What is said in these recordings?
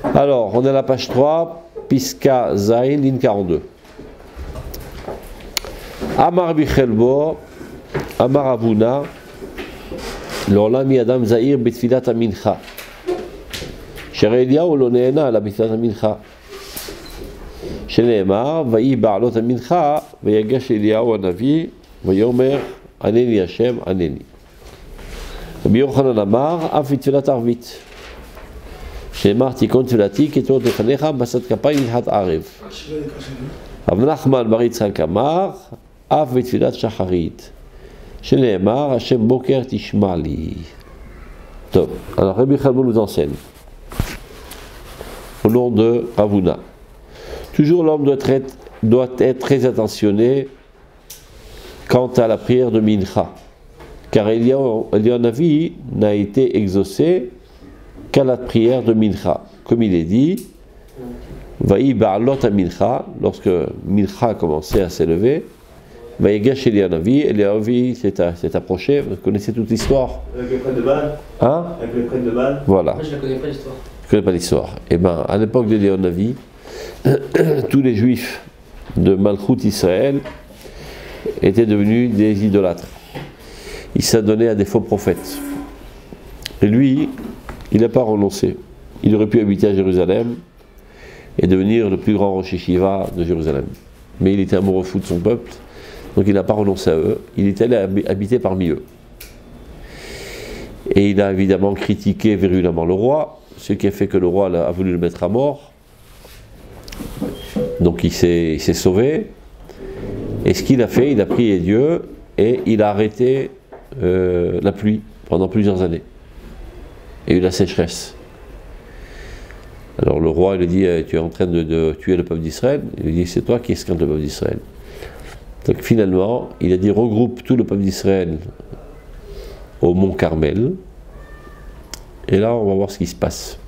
Alors, on est à la page 3, Piska Zain, ligne 42. Amar Bichelbo, Amar Avuna, L'olam Yadam Zahir Betfilat Amincha. Shere Eliyahu lo ne'ena la Betfilat Amincha. שנאמר, ויהי בעלות המנחה, ויגש אליהו הנביא, ויאמר, ענני השם, ענני. רבי יוחנן אמר, אף בתפילת ערבית. שנאמר, תיקון תפילתי, כתובות לפניך, בשאת כפיים מנחת ערב. רב נחמן בר יצחק אמר, אף בתפילת שחרית. שנאמר, השם בוקר תשמע לי. טוב, alors Rabbi Chalbo nous enseigne, au nom de Ravuna. Toujours l'homme doit être très attentionné quant à la prière de Mincha, car Eliyahu Navi n'a été exaucé qu'à la prière de Mincha. Comme il est dit, Vaï Ba'alot à Mincha, lorsque Mincha a commencé à s'élever, Vaïgash Eliyahu Navi s'est approché, vous connaissez toute l'histoire. Avec le prêtre de Baal. Hein? Avec le prêtre de Baal. Voilà. Moi je ne connais pas l'histoire. Je ne connais pas l'histoire. Eh bien, à l'époque d'Eliyahu Navi, tous les juifs de Malchut Israël étaient devenus des idolâtres. Ils s'adonnaient à des faux prophètes. Et lui, il n'a pas renoncé. Il aurait pu habiter à Jérusalem et devenir le plus grand Rosh Yeshiva de Jérusalem. Mais il était amoureux fou de son peuple, donc il n'a pas renoncé à eux. Il est allé habiter parmi eux. Et il a évidemment critiqué virulemment le roi, ce qui a fait que le roi a voulu le mettre à mort. Donc il s'est sauvé, et ce qu'il a fait, il a prié Dieu, et il a arrêté la pluie pendant plusieurs années. Il y a eu la sécheresse. Alors le roi il lui dit, tu es en train de tuer le peuple d'Israël. Il lui dit, c'est toi qui esquinte le peuple d'Israël. Donc finalement, il a dit, regroupe tout le peuple d'Israël au mont Carmel, et là on va voir ce qui se passe.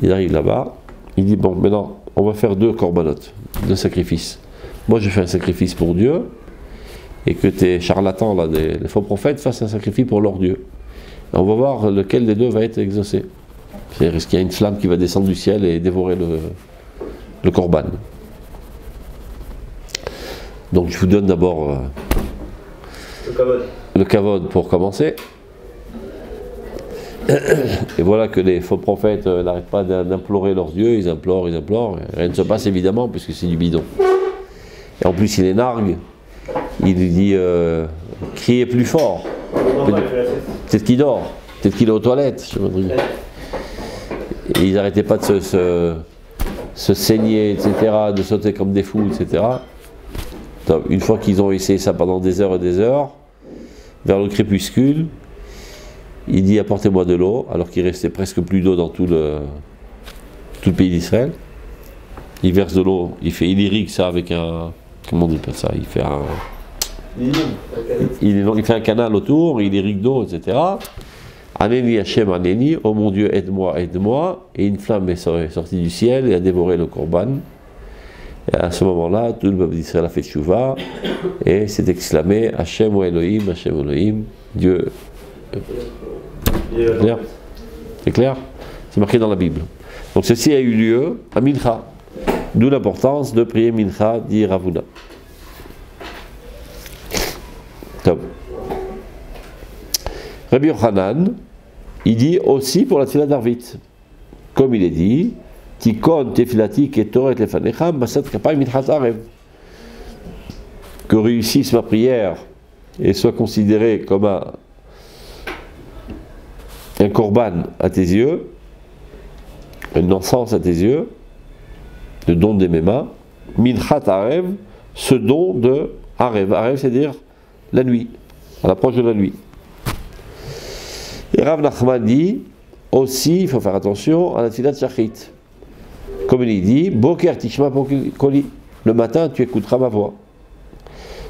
Il arrive là-bas, il dit, bon maintenant, on va faire 2 corbanotes, 2 sacrifices. Moi je fais un sacrifice pour Dieu, et que tes charlatans, là, les faux prophètes, fassent un sacrifice pour leur Dieu. Et on va voir lequel des 2 va être exaucé. C'est-à-dire, est-ce qu'il y a une flamme qui va descendre du ciel et dévorer le corban. Donc je vous donne d'abord le kavod pour commencer. Et voilà que les faux prophètes n'arrêtent pas d'implorer leurs dieux, ils implorent, rien ne se passe évidemment puisque c'est du bidon. Et en plus il les nargue, il lui dit criez plus fort, peut-être qu'il dort, peut-être qu'il est aux toilettes, je me dis. Et ils n'arrêtaient pas de se saigner, etc., de sauter comme des fous, etc. Donc, une fois qu'ils ont essayé ça pendant des heures et des heures, vers le crépuscule, il dit apportez-moi de l'eau, alors qu'il restait presque plus d'eau dans tout le pays d'Israël. Il verse de l'eau, il irrigue ça avec un, comment on appelle ça, il fait un canal autour, il irrigue d'eau, etc. Aneni Hashem Aneni, oh mon Dieu aide-moi, aide-moi, et une flamme est sortie du ciel et a dévoré le corban. Et à ce moment-là, tout le peuple d'Israël a fait tchouva et s'est exclamé Hashem ou Elohim, Dieu. Clair? C'est clair? C'est marqué dans la Bible. Donc ceci a eu lieu à Mincha. D'où l'importance de prier Mincha, dit Ravuna. Top. Rabbi Yochanan, il dit aussi pour la tefila d'Arvit. Comme il est dit, Tikon tefilati ketoret lefanecha basat kapayim minchat arev. Que réussisse ma prière et soit considérée comme un korban à tes yeux, un encens à tes yeux, le don de mes mains, minchat arev, ce don de arev. Arev, c'est-à-dire la nuit, à l'approche de la nuit. Et Rav Nachman dit aussi, il faut faire attention à la tefila de shachrit. Comme il dit, Boker tishma koli, le matin tu écouteras ma voix.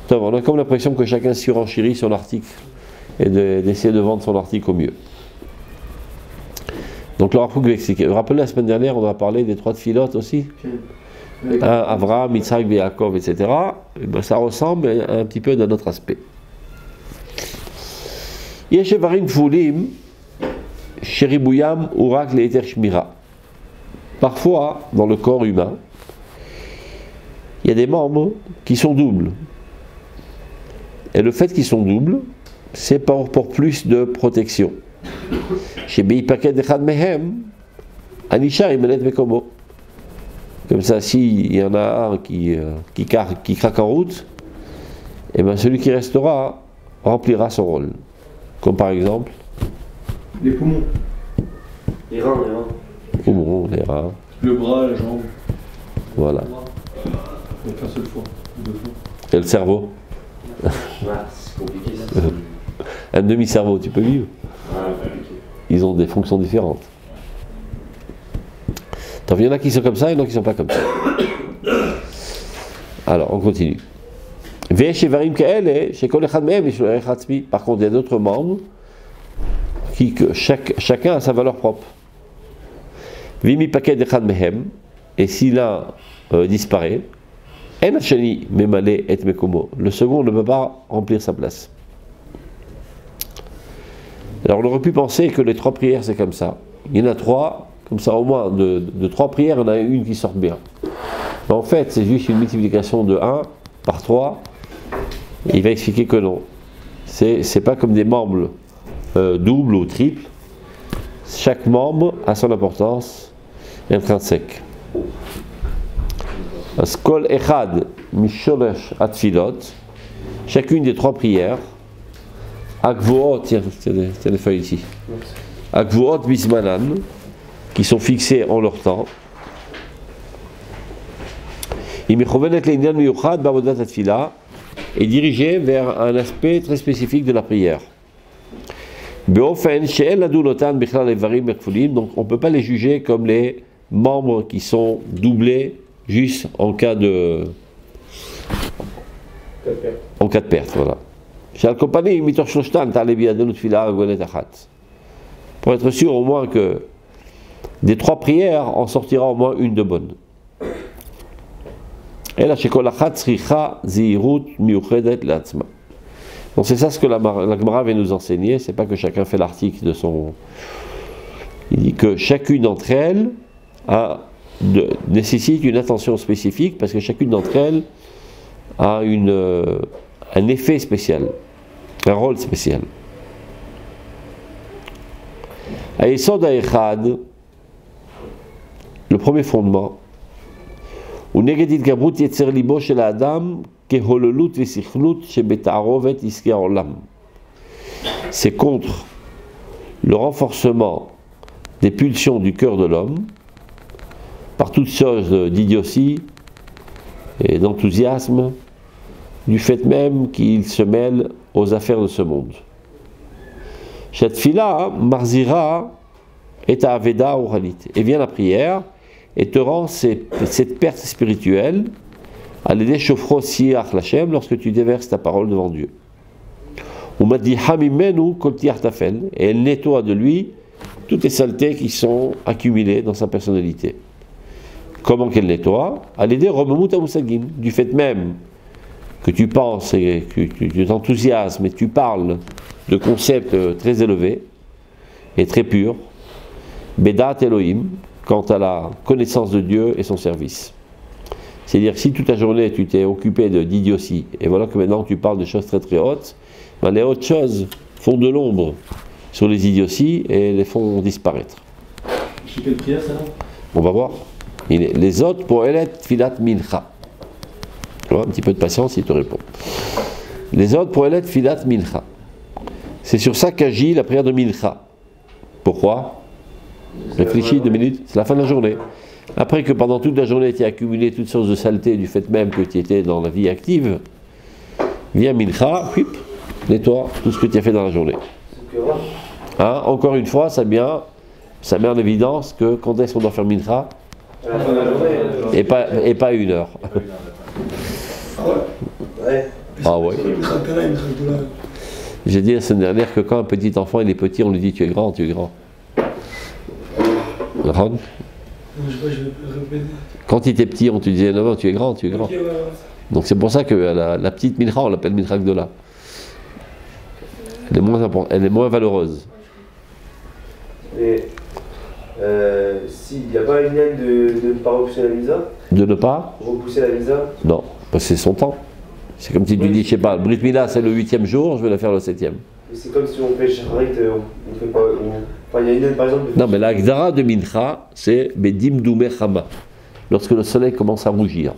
Donc, on a comme l'impression que chacun surenchérit son article et d'essayer de vendre son article au mieux. Donc le Rav Kook va expliquer. Vous vous rappelez la semaine dernière, on a parlé des 3 tfilotes aussi, Avraham, Yitzhak, Yaakov, etc. Et ben, ça ressemble un petit peu d'un autre aspect. Yeshevarim Fulim, Sheribouyam, Urak, Leiter Shmira. Parfois, dans le corps humain, il y a des membres qui sont doubles. Et le fait qu'ils sont doubles, c'est pour plus de protection. Chez Beipaket Echad Mehem, Anisha Imelet Mekomo. Comme ça, s'il y en a un qui craque en route, et bien celui qui restera remplira son rôle. Comme par exemple les poumons. Les reins. Les poumons, les reins. Le bras, la jambe. Voilà. Il n'y a qu'un seul fois. Deux fois. Et le cerveau. C'est compliqué ça. Un demi-cerveau, tu peux vivre. Compliqué. Ils ont des fonctions différentes. Donc, il y en a qui sont comme ça et il y en a qui ne sont pas comme ça. Alors, on continue. Par contre, il y a d'autres membres qui, chacun a sa valeur propre. Et si l'un disparaît, le second ne peut pas remplir sa place. Alors on aurait pu penser que les 3 prières c'est comme ça. Il y en a 3, comme ça au moins de 3 prières, on a une qui sort bien. Mais en fait c'est juste une multiplication de 1 par 3. Et il va expliquer que non. C'est pas comme des membres doubles ou triples. Chaque membre a son importance intrinsèque. Skol echad misholesh atfilot, chacune des 3 prières, akvuot, tiens les feuilles ici, akvuot bismanan, qui sont fixées en leur temps, est dirigée vers un aspect très spécifique de la prière. Donc on ne peut pas les juger comme les membres qui sont doublés juste en cas de perte. Voilà. Pour être sûr au moins que des 3 prières en sortira au moins une de bonne. Donc c'est ça ce que la Gemara vient nous enseigner, c'est pas que chacun fait l'article de son... Il dit que chacune d'entre elles nécessite une attention spécifique parce que chacune d'entre elles a un effet spécial, un rôle spécial. Ayesod Echad, le premier fondement, ou Negedit Gabrut Yetzer Libo Shel Adam Kehololut Vesichlut Shebeta'arovet Iske Olam. C'est contre le renforcement des pulsions du cœur de l'homme par toutes choses d'idiotie et d'enthousiasme, du fait même qu'il se mêle aux affaires de ce monde. Shetfila marzira et aveda oralit. Et vient la prière et te rend cette perte spirituelle à l'aider chauffro siach lachem lorsque tu déverses ta parole devant Dieu. Et elle nettoie de lui toutes les saletés qui sont accumulées dans sa personnalité. Comment qu'elle nettoie? À l'aider du fait même que tu penses et que tu t'enthousiasmes et tu parles de concepts très élevés et très purs, Bedat Elohim, quant à la connaissance de Dieu et son service. C'est-à-dire si toute la journée tu t'es occupé d'idiotie, et voilà que maintenant tu parles de choses très très hautes, ben les hautes choses font de l'ombre sur les idioties et les font disparaître. C'est quelle prière ça? On va voir. Les autres pour Elet Filat Mincha. Tu vois, un petit peu de patience, il te répond. Les autres pour Elet Filat Mincha. C'est sur ça qu'agit la prière de Mincha. Pourquoi? Réfléchis 2 minutes, c'est la fin de la journée. Après que pendant toute la journée tu as accumulé toutes sortes de saletés du fait même que tu étais dans la vie active, vient Mincha, nettoie tout ce que tu as fait dans la journée. Hein, encore une fois, ça met en évidence que quand est-ce qu'on doit faire Mincha? À la fin de la journée. Et pas 1 heure. Ah ouais. J'ai dit la semaine dernière que quand un petit enfant il est petit, on lui dit tu es grand, tu es grand. Quand il était petit, on te disait non, tu es grand, tu es grand. Donc c'est pour ça que la petite Mincha, on l'appelle Mincha Gdola. Elle est moins valeureuse. S'il n'y a pas une aide de ne pas repousser la visa, De ne pas repousser la visa, Non, parce que c'est son temps. C'est comme si tu dis, je sais pas, le Brit Mila c'est le 8e jour, je vais la faire le 7e. c'est comme si on fait Shacharit, on fait pas. Enfin, il y a une aide par exemple. Non, mais la Agdara de Mincha, c'est Bedim Doumé Chama. Lorsque le soleil commence à rougir.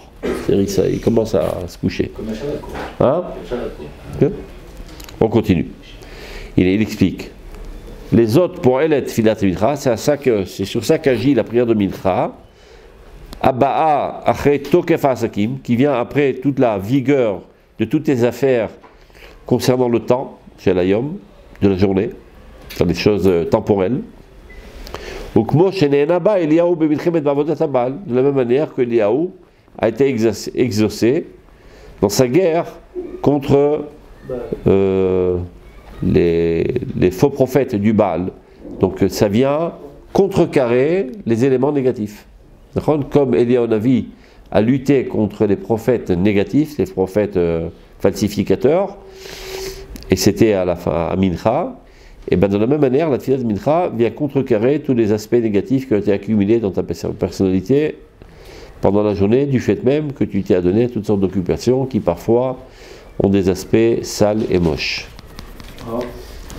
C'est-à-dire, il commence à se coucher. Comme un Shabbat, quoi. Hein Un Shabbat, quoi. On continue. Il explique. Les autres, pour Elet Filat Mincha, c'est sur ça qu'agit la prière de Mincha. Aba'a Achre Tokef Asakim, qui vient après toute la vigueur de toutes les affaires concernant le temps, chez l'Ayom, de la journée, dans les choses temporelles. De la même manière que Eliaou a été exaucé dans sa guerre contre les faux prophètes du Baal. Donc ça vient contrecarrer les éléments négatifs. Comme Eliaou Navi a lutté contre les prophètes négatifs, les prophètes falsificateurs, et c'était à la fin à Mincha, et bien de la même manière, la Tfilat de Mincha vient contrecarrer tous les aspects négatifs qui ont été accumulés dans ta personnalité pendant la journée, du fait même que tu t'es adonné à toutes sortes d'occupations qui parfois ont des aspects sales et moches. Ah.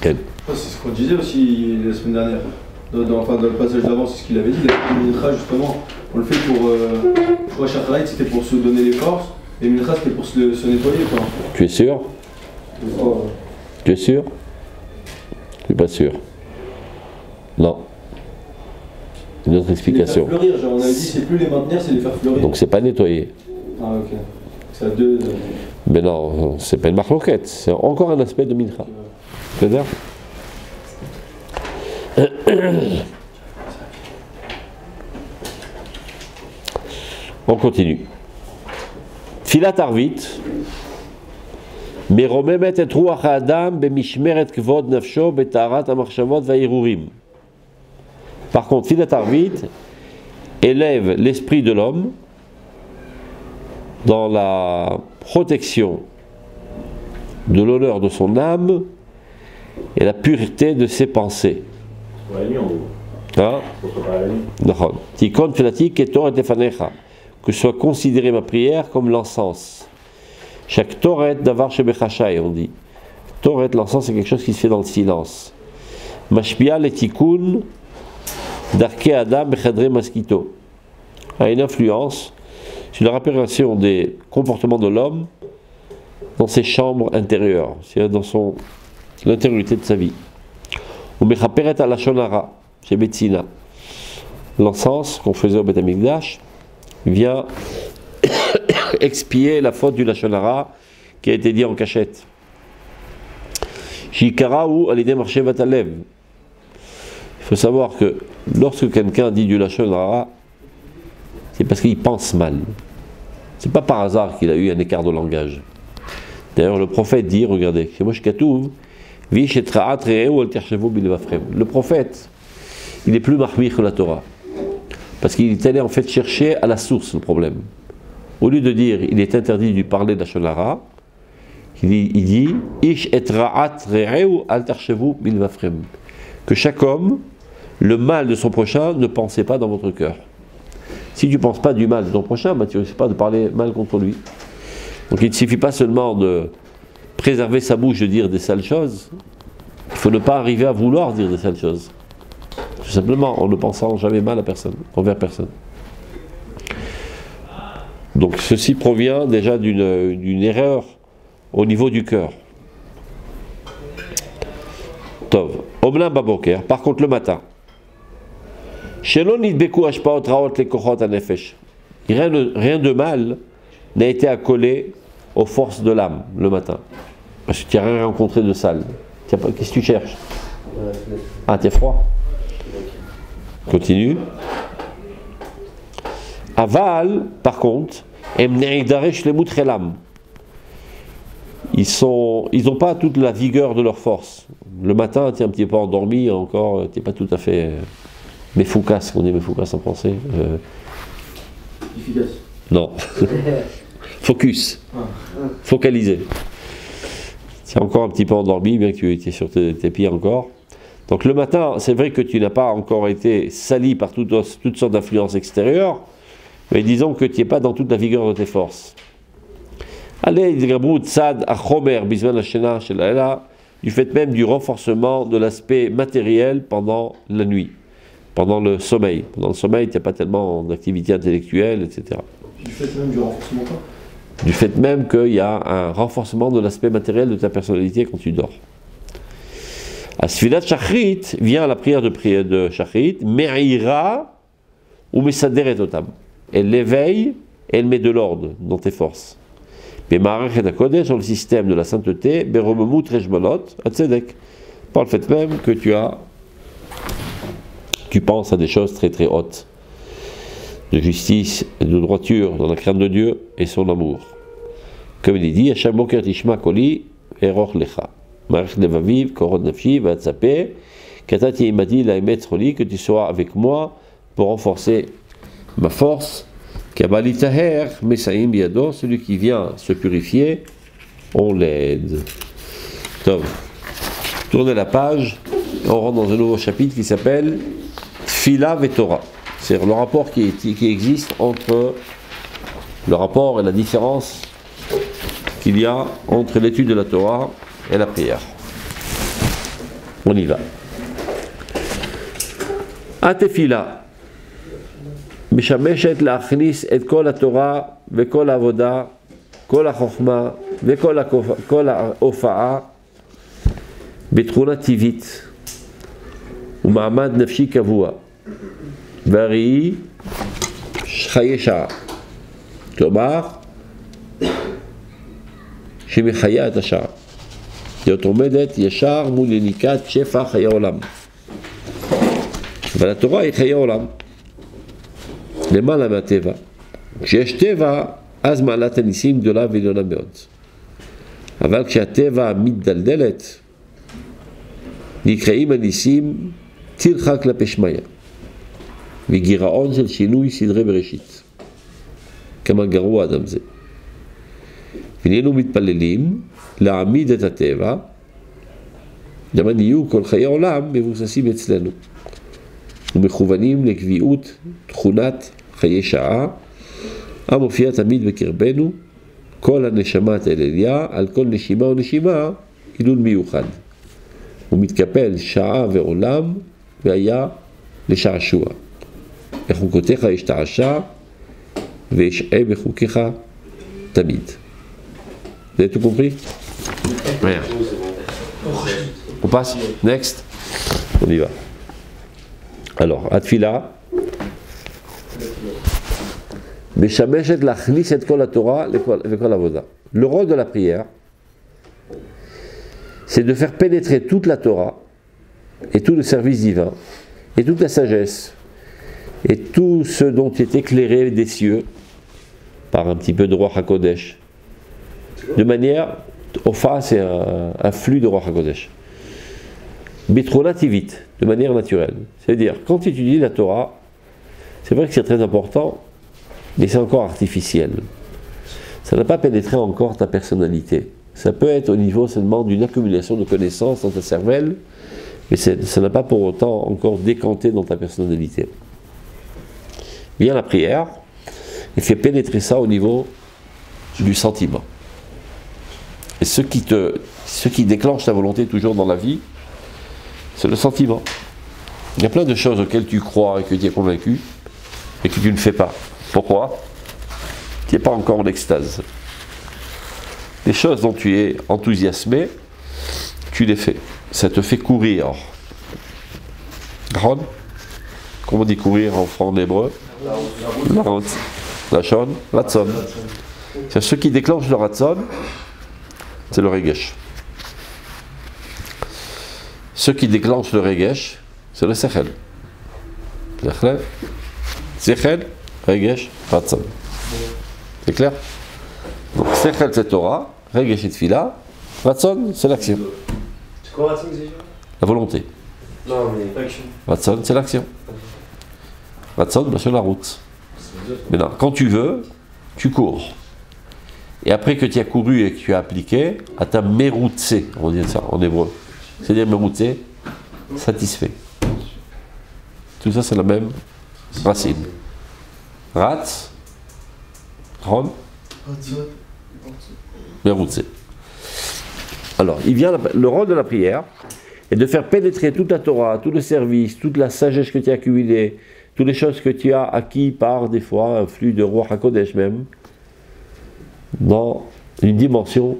C'est ce qu'on disait aussi la semaine dernière. Dans le passage d'avant, c'est ce qu'il avait dit. La Mincha, justement, on le fait pour. Je crois Shacharit, c'était pour se donner les forces, et Mincha, c'était pour se nettoyer, quoi. Tu es sûr? Oh. Tu es sûr? Je suis pas sûr. Non. Une autre explication. Les faire fleurir, genre on avait dit c'est plus les maintenir, c'est les faire fleurir. Donc c'est pas nettoyer. Ah ok. C'est à deux. Mais non, c'est pas une marloquette, c'est encore un aspect de Mincha. C'est-à-dire on continue. Filat Arvit. מרוממת את רוח האדם במשמרת כבוד נפשו בטהרת המחשבות והערעורים. Par contre, Filat Arvit élève l'esprit de l'homme dans la protection de l'honneur de son âme et la pureté de ses pensées. pour la nuit en gros. Hein? Pour préparer la nuit. D'accord. Tikon filati ketor et tefanecha. Que soit considérée ma prière comme l'encens. Chaque toret d'avar chez Bechachai, on dit. Toret, l'encens, c'est quelque chose qui se fait dans le silence. Mashpia le tikkun d'arke adam bechadre maskito. A une influence sur la réparation des comportements de l'homme dans ses chambres intérieures, c'est-à-dire dans l'intériorité de sa vie. Ou mechaperet ala shonara, chez Betsina. L'encens qu'on faisait au Beth Amikdash vient expier la faute du Lashon Hara qui a été dit en cachette. Shikara ou alidé marché vatalev. Il faut savoir que lorsque quelqu'un dit du Lashon Hara, c'est parce qu'il pense mal. C'est pas par hasard qu'il a eu un écart de langage. D'ailleurs, le prophète dit, regardez, le prophète, il est plus mahmir que la Torah. Parce qu'il est allé en fait chercher à la source le problème. Au lieu de dire il est interdit de lui parler de la Lashon Hara, il dit Ish et ra'at re'eu al tarchevu bilvafrem. Que chaque homme, le mal de son prochain, ne pensez pas dans votre cœur. Si tu ne penses pas du mal de ton prochain, bah, tu ne risques pas de parler mal contre lui. Donc il ne suffit pas seulement de préserver sa bouche de dire des sales choses, il faut ne pas arriver à vouloir dire des sales choses. Tout simplement en ne pensant jamais mal à personne, envers personne. Donc ceci provient déjà d'une erreur au niveau du cœur. Tov. Omna baboker. Par contre le matin. Rien de mal n'a été accolé aux forces de l'âme le matin. Parce que tu n'as rien rencontré de sale. Qu'est-ce que tu cherches? Ah, t'es froid. Continue. Aval, par contre, ils n'ont pas toute la vigueur de leur force. Le matin, tu es un petit peu endormi, encore, tu n'es pas tout à fait mefoukas, on dit mefoukas en français. Efficace. Non. Focus. Focalisé. Tu es encore un petit peu endormi, bien que tu étais sur tes pieds encore. Donc le matin, c'est vrai que tu n'as pas encore été sali par toutes sortes d'influences extérieures, mais disons que tu n'es pas dans toute la vigueur de tes forces. Allez, du fait même du renforcement de l'aspect matériel pendant la nuit, pendant le sommeil. Pendant le sommeil, tu n'as pas tellement d'activité intellectuelle, etc. Du fait même du renforcement quoi? Du fait même qu'il y a un renforcement de l'aspect matériel de ta personnalité quand tu dors. Asfilat Shachrit vient à la prière de Shachrit, Me'ira ou Mesaderet Otam. Elle l'éveille et elle met de l'ordre dans tes forces. Mais Ma'arachet HaKodesh, dans le système de la sainteté, Beromemut Rejmalot, Atzedek. Par le fait même que tu penses à des choses très très hautes, de justice et de droiture dans la crainte de Dieu et son amour. Comme il est dit, Hashem Boker Tishma Koli Eroch Lecha. Marech Levaviv, Korod Nafshi, Vatsape, Katati Imadi, la Emet Roli, que tu sois avec moi pour renforcer ma force. Kabalitaher, Mesaim Biado, celui qui vient se purifier, on l'aide. Donc, tournez la page, on rentre dans un nouveau chapitre qui s'appelle Tfila et Torah. C'est le rapport qui existe entre le rapport et la différence qu'il y a entre l'étude de la Torah et la prière. On y va. Atefila. משמשת להכניס את כל התורה וכל העבודה, כל החוכמה וכל ההופעה בתכונה טבעית ומעמד נפשי קבוע והראי חיי שעה. כלומר, שמחיה את השעה. להיות עומדת ישר מול יניקת שפע חיי עולם. אבל התורה היא חיי עולם. למעלה מהטבע. כשיש טבע, אז מעלת הניסים גדולה ועליונה מאוד. אבל כשהטבע מתדלדלת, נקראים הניסים טרחה כלפי שמיא, וגירעון של שינוי סדרי בראשית. כמה גרוע אדם זה. ונהיינו מתפללים להעמיד את הטבע, למה נהיו כל חיי עולם מבוססים אצלנו. ומכוונים לקביעות תכונת חיי שעה, המופיע תמיד בקרבנו, כל הנשמת העלייה, על כל נשימה ונשימה, הילול מיוחד. הוא מתקפל שעה ועולם, והיה לשעשוע. בחוקותיך ישתעשע, וישעה בחוקיך תמיד. Vous avez tout compris? Rien. On passe? Next? On y va. Alors, Atfila, Meshameshet lachnis et kol Torah vekol avoda. Le rôle de la prière, c'est de faire pénétrer toute la Torah et tout le service divin et toute la sagesse et tout ce dont est éclairé des cieux par un petit peu de Ruach HaKodesh. De manière, Ofa, c'est un flux de Ruach HaKodesh. Bitronativit, de manière naturelle. C'est-à-dire, quand tu étudies la Torah, c'est vrai que c'est très important, mais c'est encore artificiel. Ça n'a pas pénétré encore ta personnalité. Ça peut être au niveau seulement d'une accumulation de connaissances dans ta cervelle, mais ça n'a pas pour autant encore décanté dans ta personnalité. Vient la prière et fait pénétrer ça au niveau du sentiment. Et ce qui déclenche ta volonté toujours dans la vie, c'est le sentiment. Il y a plein de choses auxquelles tu crois et que tu es convaincu et que tu ne fais pas. Pourquoi? Tu n'es pas encore en extase. Les choses dont tu es enthousiasmé, tu les fais. Ça te fait courir. Comment on dit courir en hébreu? La shon, ratson. C'est ce qui déclenche le ratson, c'est le regesh. Ce qui déclenche le regesh, c'est le sechel. Sechel, regesh, ratson. C'est clair? Donc sechel c'est Torah, regesh et tfila, ratson c'est l'action. C'est quoi ratson, c'est la volonté. Non, mais l'action. Ratson c'est l'action. Ratson sur la route. Maintenant, quand tu veux, tu cours. Et après que tu as couru et que tu as appliqué, à ta meroutse, on dit ça en hébreu. C'est-à-dire meroutse, satisfait. Tout ça, c'est la même racine. Ratz, Ron, Meroutse. Alors, il vient le rôle de la prière est de faire pénétrer toute la Torah, tout le service, toute la sagesse que tu as accumulée, toutes les choses que tu as acquis par des fois un flux de Ruach HaKodesh même, dans une dimension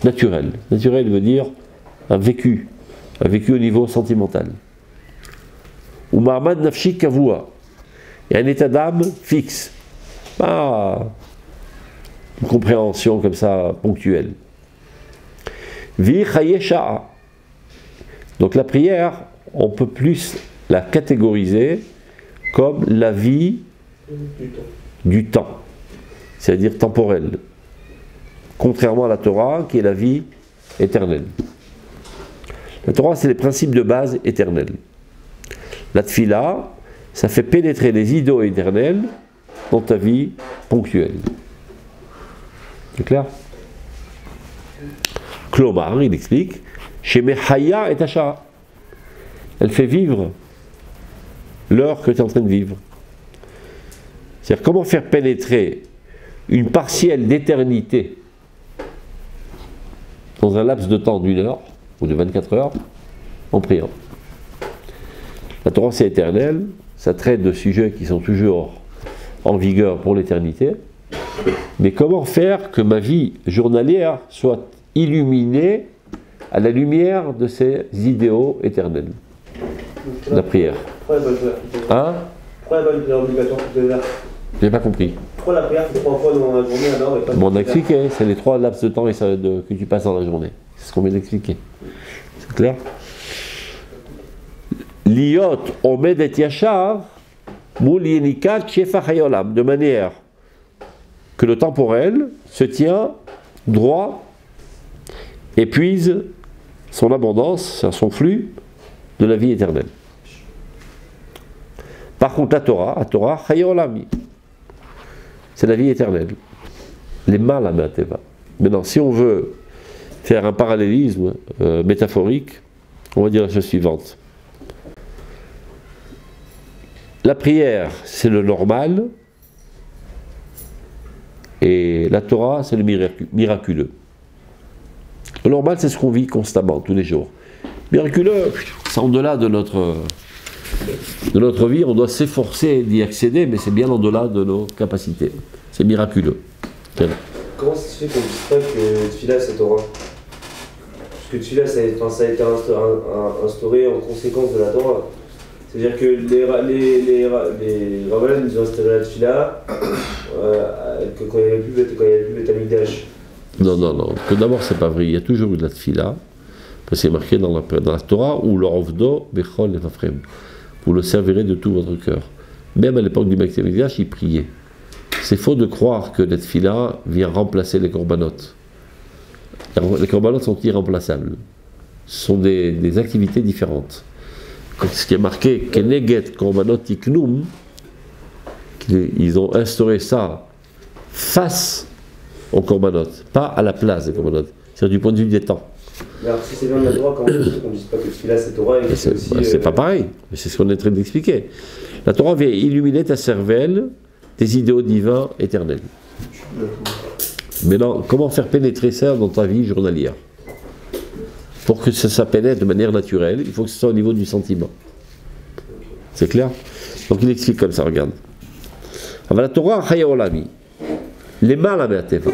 naturelle. Naturel veut dire un vécu au niveau sentimental. Ou Ma'amad Nafshi Kavua, et un état d'âme fixe, pas une compréhension comme ça ponctuelle. Vi Chaye Sha'a. Donc la prière, on peut plus la catégoriser comme la vie du temps, c'est-à-dire temporelle, contrairement à la Torah qui est la vie éternelle. La Torah, c'est les principes de base éternels. La Tfila, ça fait pénétrer les idéaux éternels dans ta vie ponctuelle. C'est clair? Klomar, il explique, chez Mehaya et Tacha, elle fait vivre l'heure que tu es en train de vivre. C'est-à-dire comment faire pénétrer une partielle d'éternité dans un laps de temps d'1 heure ou de 24 heures en priant. La Torah c'est éternel, ça traite de sujets qui sont toujours en vigueur pour l'éternité, mais comment faire que ma vie journalière soit illuminée à la lumière de ces idéaux éternels? La prière. Hein? Pourquoi il n'y a pas une prière obligatoire toutes les heures? J'ai pas compris. Pourquoi la prière c'est 3 fois dans la journée alors et pas Bon, on a expliqué, c'est les 3 laps de temps que tu passes dans la journée. C'est ce qu'on vient d'expliquer. C'est clair? Liot omed et yachar moul yenikat shefa hayolam, de manière que le temporel se tient droit et puise son abondance, son flux de la vie éternelle. Par contre, la Torah, Chayolami, c'est la vie éternelle. Les mal à Mateva. Maintenant, si on veut faire un parallélisme métaphorique, on va dire la chose suivante. La prière, c'est le normal, et la Torah, c'est le miraculeux. Le normal, c'est ce qu'on vit constamment, tous les jours. Miraculeux, c'est en-delà de notre vie, on doit s'efforcer d'y accéder, mais c'est bien en-delà de nos capacités. C'est miraculeux. Comment ça se fait qu'on ne dise pas que Tfila c'est Torah? Parce que Tfila ça a été instauré en conséquence de la Torah. C'est-à-dire que les Rabbanan ils ont instauré la Tfila que quand il n'y avait plus Beth Amikdash. Non. Que d'abord, c'est pas vrai. Il y a toujours eu de la Tfila. C'est marqué dans la Torah ou l'Orvdo Bechol Lefafrem. Vous le servirez de tout votre cœur. Même à l'époque du Beth Amikdash, ils priaient. C'est faux de croire que la Tfila vient remplacer les corbanotes. Les corbanotes sont irremplaçables. Ce sont des activités différentes. Ce qui est marqué Keneget Korbanot Tiknum, ils ont instauré ça face aux korbanot, pas à la place des korbanot. C'est du point de vue des temps. Mais alors si c'est bien de la Torah, comment on ne dit pas que celui-là c'est Torah et que c'est aussi... C'est pas pareil, mais c'est ce qu'on est en train d'expliquer. La Torah vient illuminer ta cervelle des idéaux divins éternels. Maintenant, comment faire pénétrer ça dans ta vie journalière? Pour que ça pénètre de manière naturelle, il faut que ce soit au niveau du sentiment. C'est clair? Donc il explique comme ça, regarde. La Torah, Chayolami, les mal à Meateva,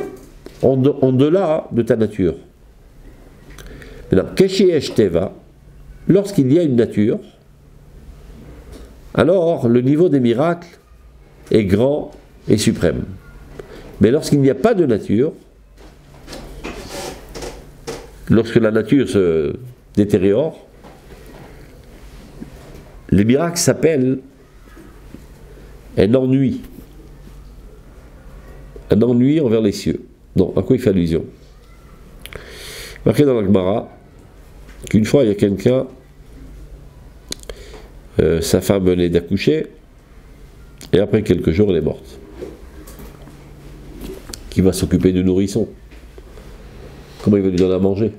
en delà de ta nature. Maintenant, Kesheyesh Teva, lorsqu'il y a une nature, alors le niveau des miracles est grand et suprême. Mais lorsqu'il n'y a pas de nature, lorsque la nature se détériore, les miracles s'appellent un ennui. Un ennui envers les cieux. Non, à quoi il fait allusion? Marqué dans la Gemara qu'une fois il y a quelqu'un, sa femme venait d'accoucher, et après quelques jours elle est morte. Qui va s'occuper du nourrisson? Comment il va lui donner à manger?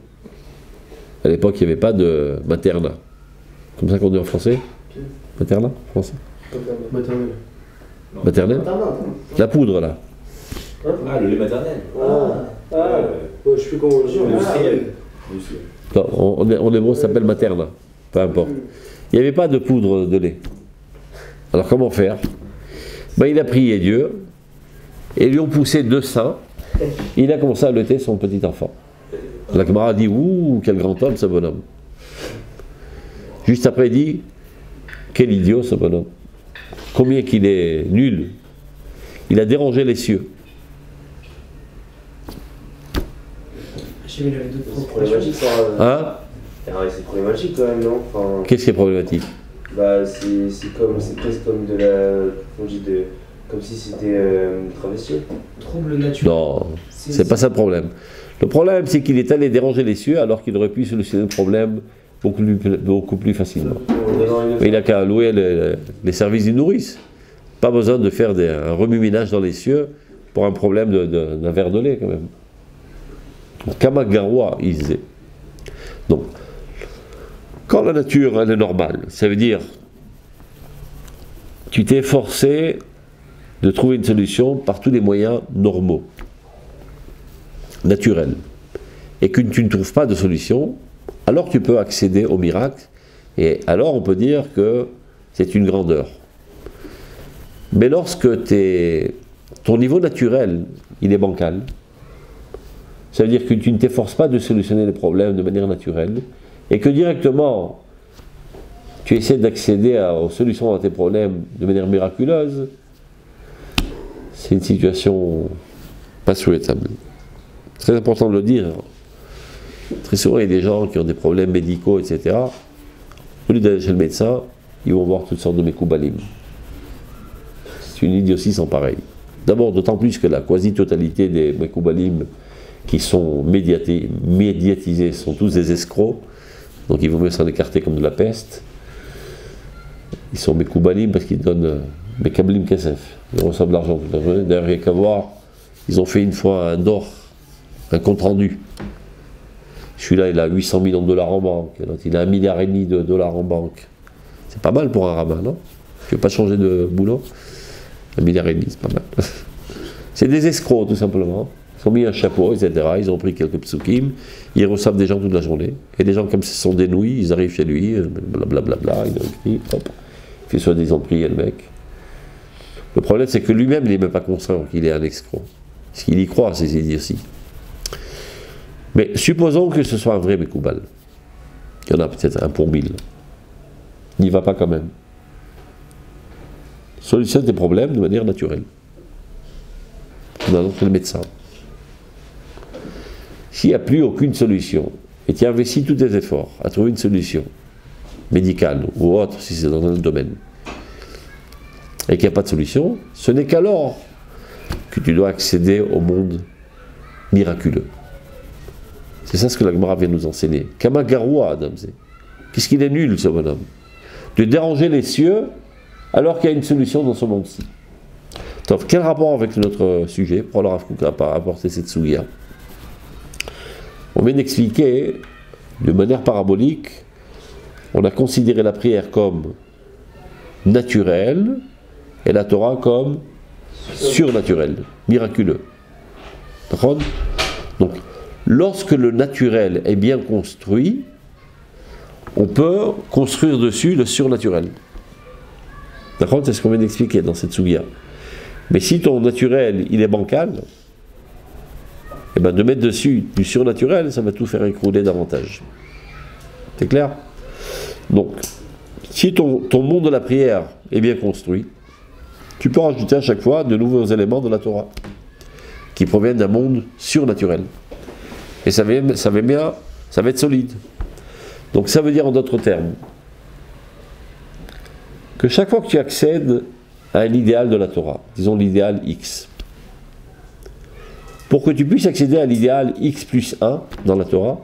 À l'époque, il n'y avait pas de maternat. Comme ça qu'on dit en français. Maternelle, français. Maternelle. Maternelle. La poudre là. Ah, le lait maternel. Je sais plus comment on dit. Industriel. Non, en hébreu ça s'appelle materna. Peu importe. Il n'y avait pas de poudre de lait. Alors comment faire? Ben, il a prié Dieu et lui ont poussé 2 seins. Il a commencé à allaiter son petit enfant. La Gemara dit, ouh, quel grand homme ce bonhomme. Juste après il dit, quel idiot ce bonhomme. Combien qu'il est nul. Il a dérangé les cieux. C'est problématique ça. Hein? C'est problématique quand même, non? Enfin, Qu'est-ce qui est problématique? bah c'est presque comme de la. On dit de. Comme si c'était travesti. Trouble naturel. Non, c'est pas ça le problème. Le problème, c'est qu'il est allé déranger les cieux alors qu'il aurait pu solutionner le problème beaucoup plus facilement. Mais il n'a qu'à louer les services d'une nourrice. Pas besoin de faire un remue-ménage dans les cieux pour un problème d'un verre de lait, quand même. Kamagaroua, il disait. Donc, quand la nature, elle est normale, ça veut dire tu t'es forcé de trouver une solution par tous les moyens normaux, naturels, et que tu ne trouves pas de solution, alors tu peux accéder au miracle, et alors on peut dire que c'est une grandeur. Mais lorsque ton niveau naturel, il est bancal, ça veut dire que tu ne t'efforces pas de solutionner les problèmes de manière naturelle, et que directement tu essaies d'accéder aux solutions à tes problèmes de manière miraculeuse, c'est une situation pas souhaitable. Très important de le dire. Très souvent, il y a des gens qui ont des problèmes médicaux, etc. Au lieu d'aller chez le médecin, ils vont voir toutes sortes de mekoubalim. C'est une idiotie sans pareil. D'abord, d'autant plus que la quasi-totalité des mekoubalim qui sont médiatisés sont tous des escrocs. Donc il vaut mieux s'en écarter comme de la peste. Ils sont mekoubalim parce qu'ils donnent mekablim kesef. Ils reçoivent de l'argent toute la journée. D'ailleurs, il n'y a qu'à voir, ils ont fait une fois un compte rendu. Celui-là, il a 800 millions de dollars en banque. L'autre, il a 1,5 milliard de dollars en banque. C'est pas mal pour un rabbin, non? Tu veux pas changer de boulot? 1,5 milliard, c'est pas mal. C'est des escrocs, tout simplement. Ils ont mis un chapeau, etc. Ils ont pris quelques psukim. Ils reçoivent des gens toute la journée. Et des gens, comme ce sont des nouilles, ils arrivent chez lui, blablabla, il a écrit, hop. Il fait soi-disant prier le mec. Le problème, c'est que lui-même, il n'est même pas conscient qu'il est un escroc. Parce qu'il y croit, ces idioties. Mais supposons que ce soit un vrai Mekoubal. Il y en a peut-être 1 pour 1000. N'y va pas quand même. Solutionne tes problèmes de manière naturelle. On a donc le médecin. S'il n'y a plus aucune solution, et tu investis tous tes efforts à trouver une solution, médicale ou autre, si c'est dans un autre domaine, et qu'il n'y a pas de solution, ce n'est qu'alors que tu dois accéder au monde miraculeux. C'est ça ce que la Gemara vient nous enseigner. Kamagaroua, Adamze. Qu'est-ce qu'il est nul, ce bonhomme? De déranger les cieux alors qu'il y a une solution dans ce monde-ci. Donc, quel rapport avec notre sujet? Pour leur apporter cette souillère. On vient d'expliquer, de manière parabolique, on a considéré la prière comme naturelle et la Torah comme surnaturelle, miraculeux. D'accord? Donc, lorsque le naturel est bien construit, on peut construire dessus le surnaturel. D'accord? C'est ce qu'on vient d'expliquer dans cette sougia. Mais si ton naturel, il est bancal, et ben de mettre dessus du surnaturel, ça va tout faire écrouler davantage. C'est clair? Donc, si ton monde de la prière est bien construit, tu peux rajouter à chaque fois de nouveaux éléments de la Torah qui proviennent d'un monde surnaturel. Et ça va être solide. Donc ça veut dire en d'autres termes que chaque fois que tu accèdes à un idéal de la Torah, disons l'idéal X, pour que tu puisses accéder à l'idéal X plus 1 dans la Torah,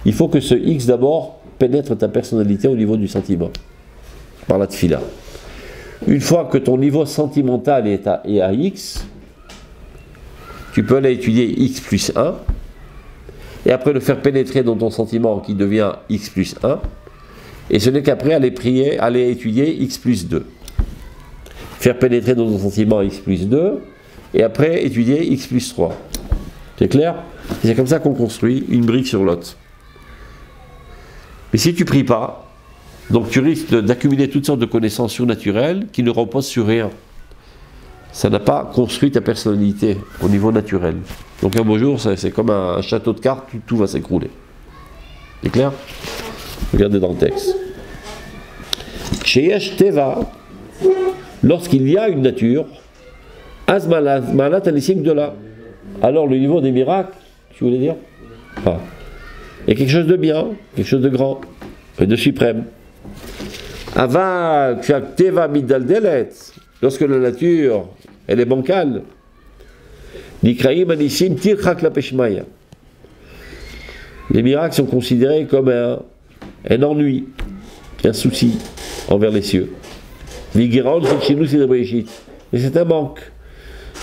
il faut que ce X d'abord pénètre ta personnalité au niveau du sentiment, par la tfila. Une fois que ton niveau sentimental est à X, tu peux aller étudier X plus 1, et après le faire pénétrer dans ton sentiment qui devient X plus 1, Et ce n'est qu'après aller étudier x plus 2. Faire pénétrer dans nos sentiments x plus 2, et après étudier x plus 3. C'est clair? C'est comme ça qu'on construit une brique sur l'autre. Mais si tu pries pas, donc tu risques d'accumuler toutes sortes de connaissances surnaturelles qui ne reposent sur rien. Ça n'a pas construit ta personnalité au niveau naturel. Donc un beau jour, c'est comme un château de cartes, tout va s'écrouler. C'est clair? Regardez dans le texte. Sheyesh Teva, lorsqu'il y a une nature, Azmalat Anisim de là. Alors le niveau des miracles, tu voulais dire? Ah. Et quelque chose de bien, quelque chose de grand, et de suprême. Aval, Teva Midaldelet, lorsque la nature, elle est bancale. Nikraim Anisim Tirchak la Peshmaya. Les miracles sont considérés comme un ennui, un souci envers les cieux. Mais c'est un manque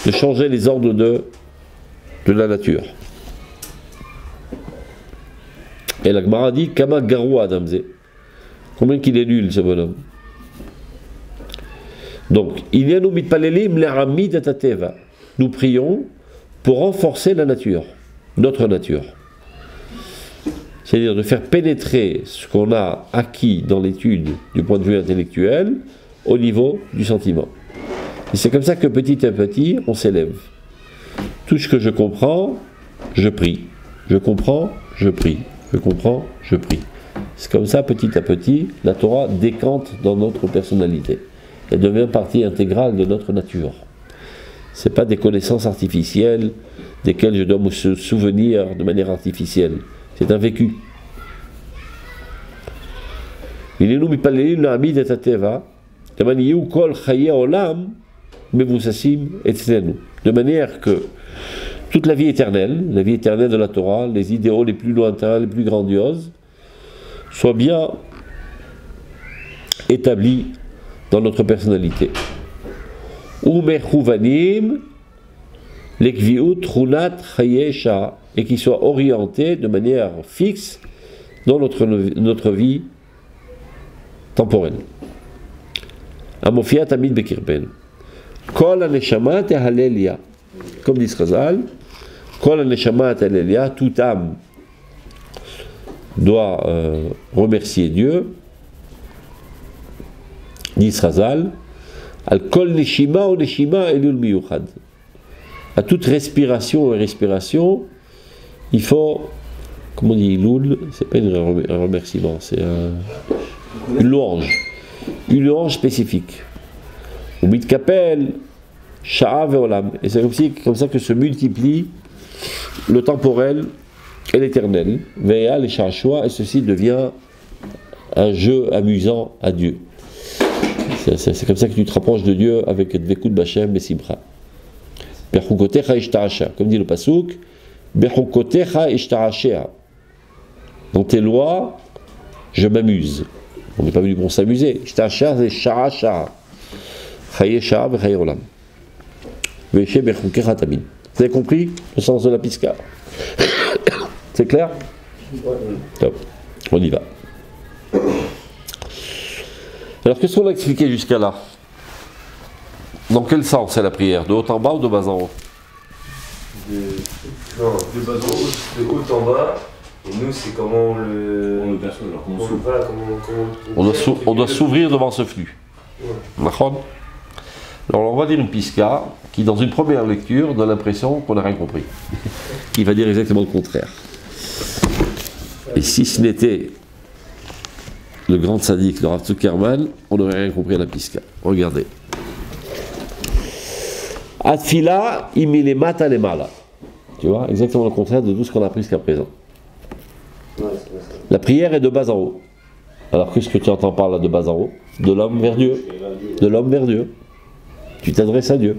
de changer les ordres de la nature. Et la Gemara dit Kama Garou Adamze. Combien qu'il est nul ce bonhomme. Donc, nous prions pour renforcer la nature, notre nature. C'est-à-dire de faire pénétrer ce qu'on a acquis dans l'étude du point de vue intellectuel au niveau du sentiment. Et c'est comme ça que petit à petit, on s'élève. Tout ce que je comprends, je prie. Je comprends, je prie. Je comprends, je prie. C'est comme ça, petit à petit, la Torah décante dans notre personnalité. Elle devient partie intégrale de notre nature. Ce n'est pas des connaissances artificielles desquelles je dois me souvenir de manière artificielle. C'est un vécu. De manière que toute la vie éternelle de la Torah, les idéaux les plus lointains, les plus grandioses, soient bien établis dans notre personnalité. Et qui soient orientés de manière fixe dans notre vie temporelle. Amofiat Amid Bekirben. Kol Aneshama Tehalelia. Comme dit Chazal, Kol Aneshama Tehalelia, toute âme doit remercier Dieu. Dit Chazal, Al Kol Neshima ou Neshima Elul Miyuchad. À toute respiration et respiration, il faut, comment on dit, Iloul, c'est pas un remerciement, c'est une louange spécifique. Ou mitkapel, sha'a ve'olam. Et c'est comme ça que se multiplie le temporel et l'éternel. Ve'a le sha'ashua, et ceci devient un jeu amusant à Dieu. C'est comme ça que tu te rapproches de Dieu avec Dvekut B'Hashem et Simcha. Bechukotecha ishta'asha, comme dit le Pasuk, Bechukotecha ishta'ashea. Dans tes lois, je m'amuse. On n'est pas venu pour s'amuser. Ishta'asha, c'est sha'asha. Chaye sha'a v'chaye olam. Ve'eshe bechukecha tamin. Vous avez compris le sens de la piska? C'est clair? Top. On y va. Alors, qu'est-ce qu'on a expliqué jusqu'à là? Dans quel sens est la prière? De haut en bas ou de bas en haut? De bas en haut, de haut en bas. Et nous, c'est comment on le perçoit. On doit s'ouvrir devant ce flux. Ouais. Alors, on va dire une piska qui, dans une première lecture, donne l'impression qu'on n'a rien compris. Qui va dire exactement le contraire. Et si ce n'était le grand sadique, le Rav Zuckerman, on n'aurait rien compris à la piska. Regardez. Atfila imilemata lemala. Tu vois, exactement le contraire de tout ce qu'on a appris jusqu'à présent. Ouais, la prière est de bas en haut. Alors qu'est-ce que tu entends par là de bas en haut? De l'homme vers Dieu. De l'homme vers Dieu. Tu t'adresses à Dieu.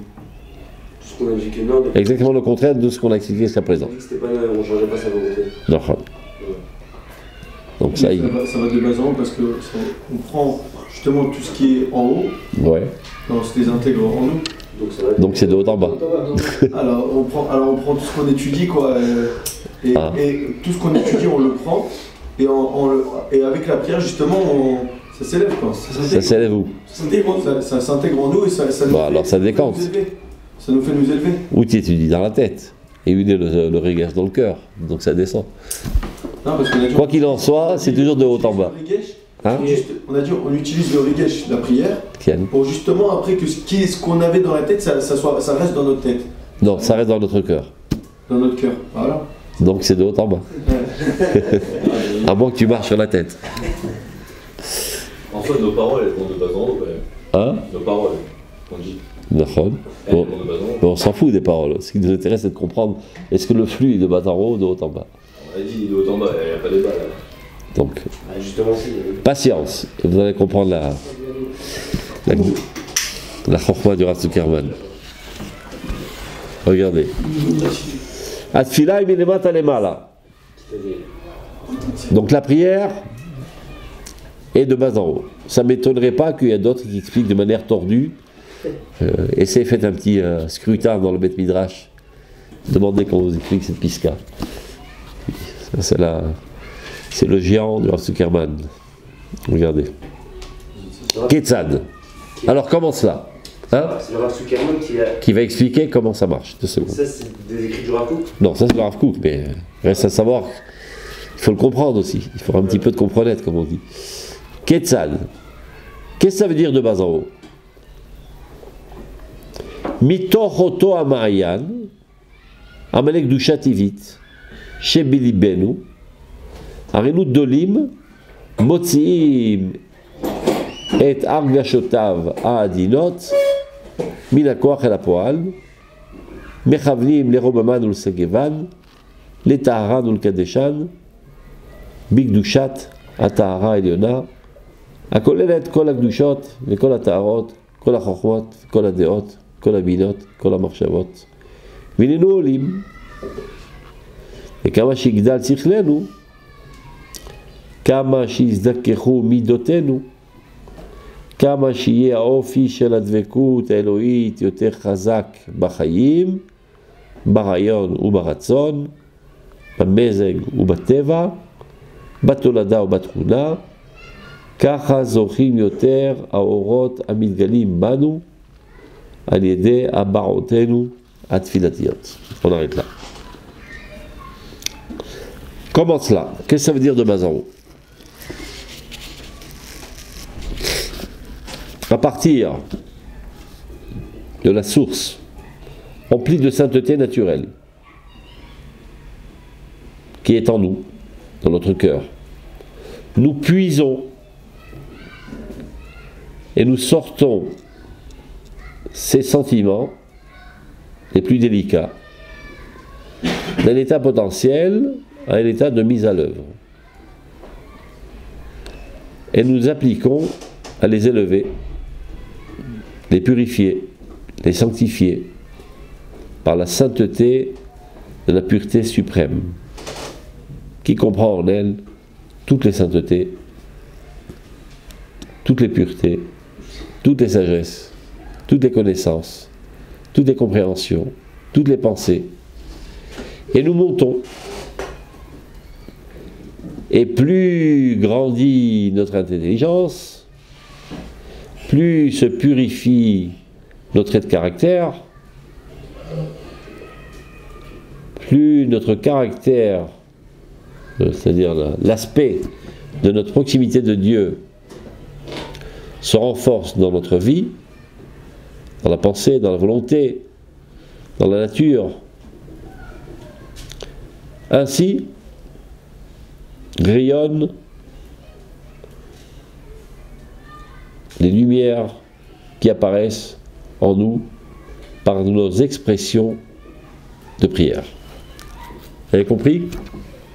Exactement le contraire de ce qu'on a expliqué jusqu'à présent. On ne changeait pas sa volonté. Non. Donc ça va de bas en haut parce qu'on prend justement tout ce qui est en haut. Ouais. On se les intègre en nous. Donc c'est de haut en bas. Alors on prend tout ce qu'on étudie quoi, et tout ce qu'on étudie on le prend et avec la prière, justement, ça s'élève quoi. Ça s'élève où? Ça s'intègre en nous et ça nous Bon, alors ça décante. Ça nous fait nous élever. Ou tu étudies dans la tête. Et une est le régache dans le cœur. Donc ça descend. Non, parce qu'on a dit, Quoi qu'il en soit, c'est toujours de haut en bas. Hein? On a dit on utilise le regesh, la prière, Ken. pour justement après que ce qu'on avait dans la tête, ça reste dans notre tête. Non, ça reste dans notre cœur. Dans notre cœur. Voilà. Donc c'est de haut en bas. À moins que tu marches sur la tête. En fait, nos paroles, elles vont de bas en haut quand même. Hein? Nos paroles, on dit. D'accord. Elles Bon. vont de bas en haut. Mais on s'en fout des paroles. Ce qui nous intéresse, c'est de comprendre est-ce que le flux est de bas en haut ou de haut en bas. On a dit de haut en bas, il n'y a pas de bas là. Donc, Ah, justement, si. patience. Et vous allez comprendre la chorma du Rav Zuckerman. Regardez. Atfila iminemata lemala. Donc la prière est de bas en haut. Ça ne m'étonnerait pas qu'il y a d'autres qui expliquent de manière tordue. Essayez, faites un petit scrutin dans le Beth Midrash. Demandez quand vous explique cette piska. C'est le géant du Rav Zuckerman. Regardez. Ketzad. Alors comment cela? Hein? C'est le Rav Zuckerman Qui va expliquer comment ça marche. 2 secondes. Ça, c'est des écrits du Rav Kook. Non, ça c'est le Rav Kook, mais reste à savoir, il faut le comprendre aussi. Il faut un petit peu de comprenette, comme on dit. Ketzad. Qu'est-ce que ça veut dire de bas en haut? Mitoch oto amayan, amalek dushativit, shebilibenu, arenu dolim, motziim et argashotav aadinot, minakoach el apoal, מכוונים לרוממן ולסגבן, לטהרן ולקדשן, בקדושת הטהרה העליונה, הכוללת כל הקדושות וכל הטהרות, כל החוכמות, כל הדעות, כל הבינות, כל המחשבות. והננו עולים, וכמה שיגדל שכלנו, כמה שיזדככו מידותינו, כמה שיהיה האופי של הדבקות האלוהית יותר חזק בחיים, ברעיון וברצון, במזג ובטבע, בתולדה ובתכונה, ככה זוכים יותר האורות המתגלים בנו על ידי הבעותינו התפילתיות. On arrête là. Comment cela? Qu'est-ce que ça veut dire de bas en haut? À partir de la source remplie de sainteté naturelle qui est en nous, dans notre cœur, nous puisons et nous sortons ces sentiments les plus délicats d'un état potentiel à un état de mise à l'œuvre. Et nous appliquons à les élever, les purifier, les sanctifier par la sainteté de la pureté suprême, qui comprend en elle toutes les saintetés, toutes les puretés, toutes les sagesses, toutes les connaissances, toutes les compréhensions, toutes les pensées. Et nous montons. Et plus grandit notre intelligence, plus se purifie notre trait de caractère, plus notre caractère, c'est-à-dire l'aspect de notre proximité de Dieu, se renforce dans notre vie, dans la pensée, dans la volonté, dans la nature. Ainsi, rayonnent les lumières qui apparaissent en nous par nos expressions de prière. Vous avez compris?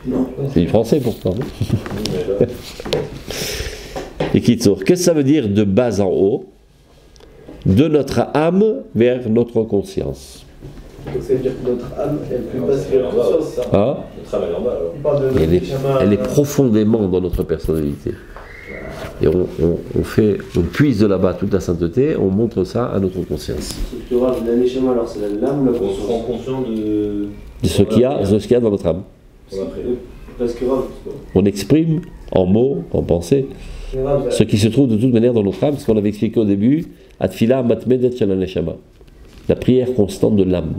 Non. C'est du français pourtant. Et Kitsour, qu'est-ce que ça veut dire de bas en haut? De notre âme vers notre conscience. Donc ça veut dire que notre âme, elle peut passer vers la conscience, ça. Hein? Notre âme, elle est en bas alors. On parle de Elle est profondément dans notre personnalité. Et on puise de là-bas toute la sainteté, on montre ça à notre conscience. Tu vois, la Neshama, alors c'est l'âme ou la On se rend conscience? conscient de De ce qu'il y a dans notre âme. Après. Parce que Rav, On exprime en mots, en pensée, ce qui se trouve de toute manière dans notre âme, ce qu'on avait expliqué au début, Atfila matmedet shel haneshama, la prière constante de l'âme.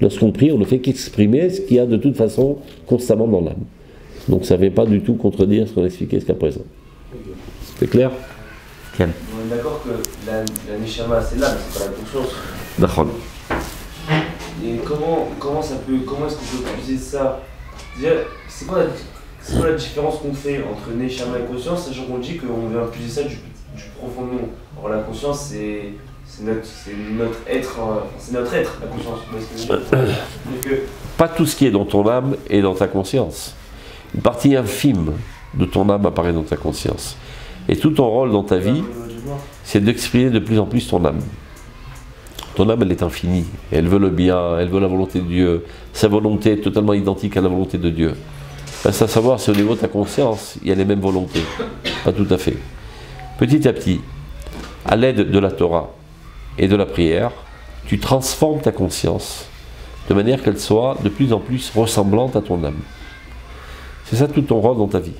Lorsqu'on prie, on ne fait qu'exprimer ce qu'il y a de toute façon constamment dans l'âme. Donc ça ne vient pas du tout contredire ce qu'on a expliqué jusqu'à présent. C'est clair? Quel? On est d'accord que la neshama c'est l'âme, c'est pas la conscience. D'accord. Et comment est-ce qu'on peut puiser ça? Déjà, c'est quoi la différence qu'on fait entre neshama et conscience, sachant qu'on dit qu'on vient puiser ça du profond de nous. Alors la conscience c'est notre être, la conscience. Donc, Pas tout ce qui est dans ton âme est dans ta conscience. Une partie infime de ton âme apparaît dans ta conscience. Et tout ton rôle dans ta vie, c'est d'exprimer de plus en plus ton âme. Ton âme, elle est infinie. Elle veut le bien, elle veut la volonté de Dieu. Sa volonté est totalement identique à la volonté de Dieu. Reste à savoir si au niveau de ta conscience, il y a les mêmes volontés. Pas tout à fait. Petit à petit, à l'aide de la Torah et de la prière, tu transformes ta conscience de manière qu'elle soit de plus en plus ressemblante à ton âme. C'est ça tout ton rôle dans ta vie.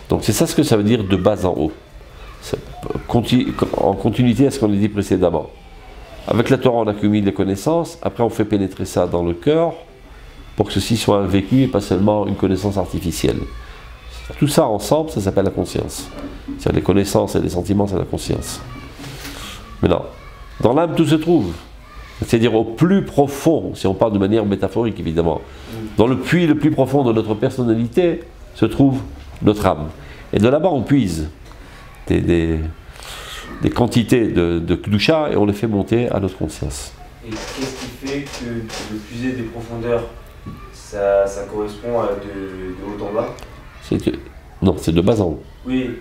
Donc c'est ça ce que ça veut dire de bas en haut. En continuité à ce qu'on a dit précédemment. Avec la Torah, on accumule les connaissances, après on fait pénétrer ça dans le cœur pour que ceci soit un vécu et pas seulement une connaissance artificielle. Tout ça ensemble, ça s'appelle la conscience. C'est-à-dire les connaissances et les sentiments, c'est la conscience. Maintenant, dans l'âme, tout se trouve. C'est-à-dire au plus profond, si on parle de manière métaphorique évidemment, dans le puits le plus profond de notre personnalité se trouve notre âme. Et de là-bas, on puise des quantités de Kedusha et on les fait monter à notre conscience. Et qu'est-ce qui fait que de puiser des profondeurs, ça correspond à de haut en bas? Non, c'est de bas en haut. Oui,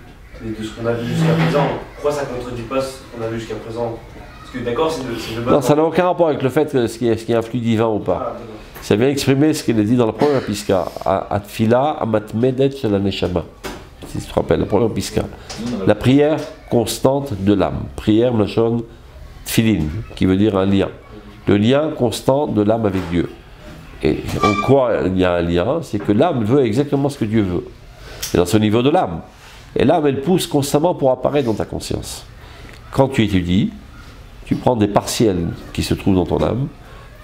mais de ce qu'on a vu jusqu'à présent. Pourquoi ça ne contredit pas ce qu'on a vu jusqu'à présent? Parce que d'accord, c'est de bas. Non, ça n'a aucun rapport avec le fait que ce qui est un flux divin ou pas. Ça vient exprimer ce qu'il est dit dans la première piska. Atfila amatmedet shel haneshama. Si tu te rappelles, la première piska. La prière constante de l'âme. Prière, mlachon, tfilin, qui veut dire un lien. Le lien constant de l'âme avec Dieu. Et en quoi il y a un lien? C'est que l'âme veut exactement ce que Dieu veut. C'est dans ce niveau de l'âme. Et l'âme, elle pousse constamment pour apparaître dans ta conscience. Quand tu étudies, tu prends des partiels qui se trouvent dans ton âme,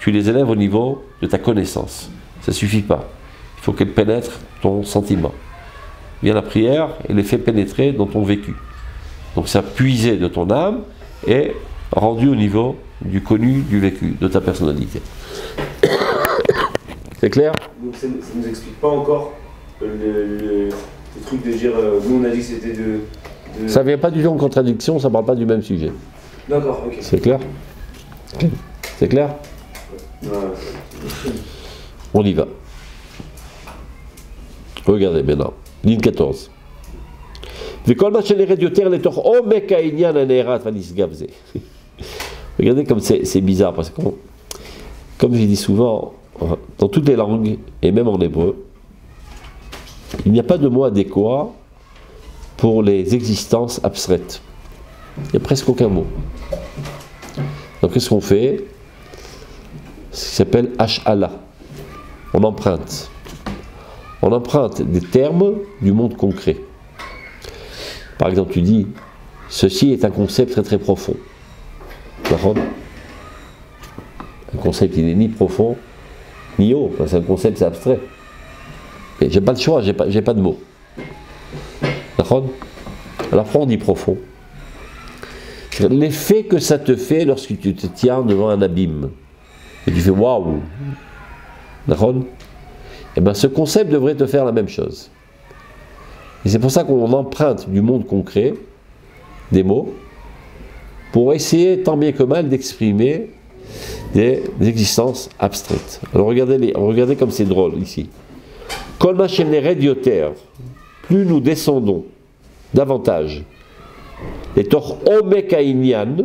tu les élèves au niveau de ta connaissance. Ça ne suffit pas. Il faut qu'elle pénètre ton sentiment. Vient la prière et les fait pénétrer dans ton vécu. Donc ça puisé de ton âme et rendu au niveau du connu, du vécu, de ta personnalité. C'est clair? Donc ça ne nous explique pas encore le truc de dire, nous on a dit que c'était de... Ça ne vient pas du tout en contradiction, ça ne parle pas du même sujet. D'accord, ok. C'est clair? C'est clair? Ouais. On y va. Regardez maintenant. Ligne 14. Regardez comme c'est bizarre, parce que comme je dis souvent, dans toutes les langues, et même en hébreu, il n'y a pas de mot adéquat pour les existences abstraites. Il n'y a presque aucun mot. Donc qu'est-ce qu'on fait? Ce qui s'appelle Hash'ala. On emprunte. On emprunte des termes du monde concret. Par exemple, tu dis, ceci est un concept très très profond. D'accord? Un concept qui n'est ni profond, ni haut. C'est un concept, c'est abstrait. Et j'ai pas le choix, j'ai pas de mots. D'accord? Alors pourquoi on dit profond? L'effet que ça te fait lorsque tu te tiens devant un abîme. Et tu fais waouh. D'accord? Et bien ce concept devrait te faire la même chose. Et c'est pour ça qu'on emprunte du monde concret des mots pour essayer tant bien que mal d'exprimer des existences abstraites. Alors regardez comme c'est drôle ici. Kol ma shenered yoter, plus nous descendons davantage, les tor omek ha'inyan,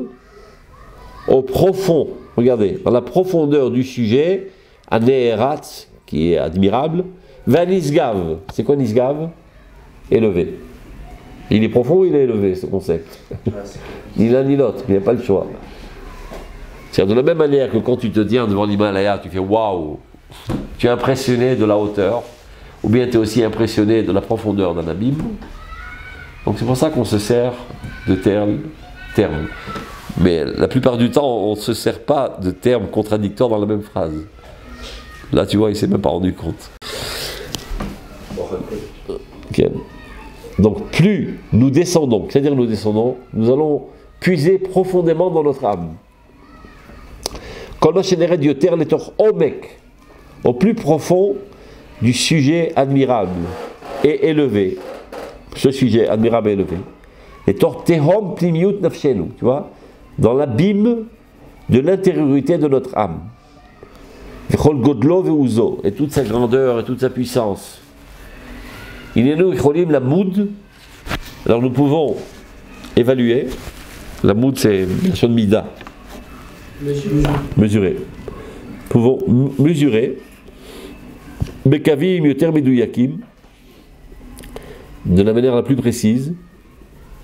au profond, regardez, dans la profondeur du sujet, à Neherat, qui est admirable, va Nisgav. C'est quoi Nisgav? Élevé. Il est profond ou il est élevé, ce concept? Ni l'un ni l'autre, il n'y a pas le choix. C'est-à-dire de la même manière que quand tu te tiens devant l'Himalaya, tu fais waouh, tu es impressionné de la hauteur, ou bien tu es aussi impressionné de la profondeur d'un abîme. Donc c'est pour ça qu'on se sert de termes. Mais la plupart du temps, on ne se sert pas de termes contradictoires dans la même phrase. Là, tu vois, il ne s'est même pas rendu compte. Okay. Donc plus nous descendons, c'est-à-dire nous descendons, nous allons puiser profondément dans notre âme. Au plus profond du sujet admirable et élevé. Ce sujet admirable et élevé. Et tortehom plimiut nafshenu, tu vois, dans l'abîme de l'intériorité de notre âme. Et toute sa grandeur et toute sa puissance. La moud. Alors nous pouvons évaluer. La moud, c'est la notion de mida. Mesurer. Nous pouvons mesurer. Bekavim yoter meduyakim. De la manière la plus précise.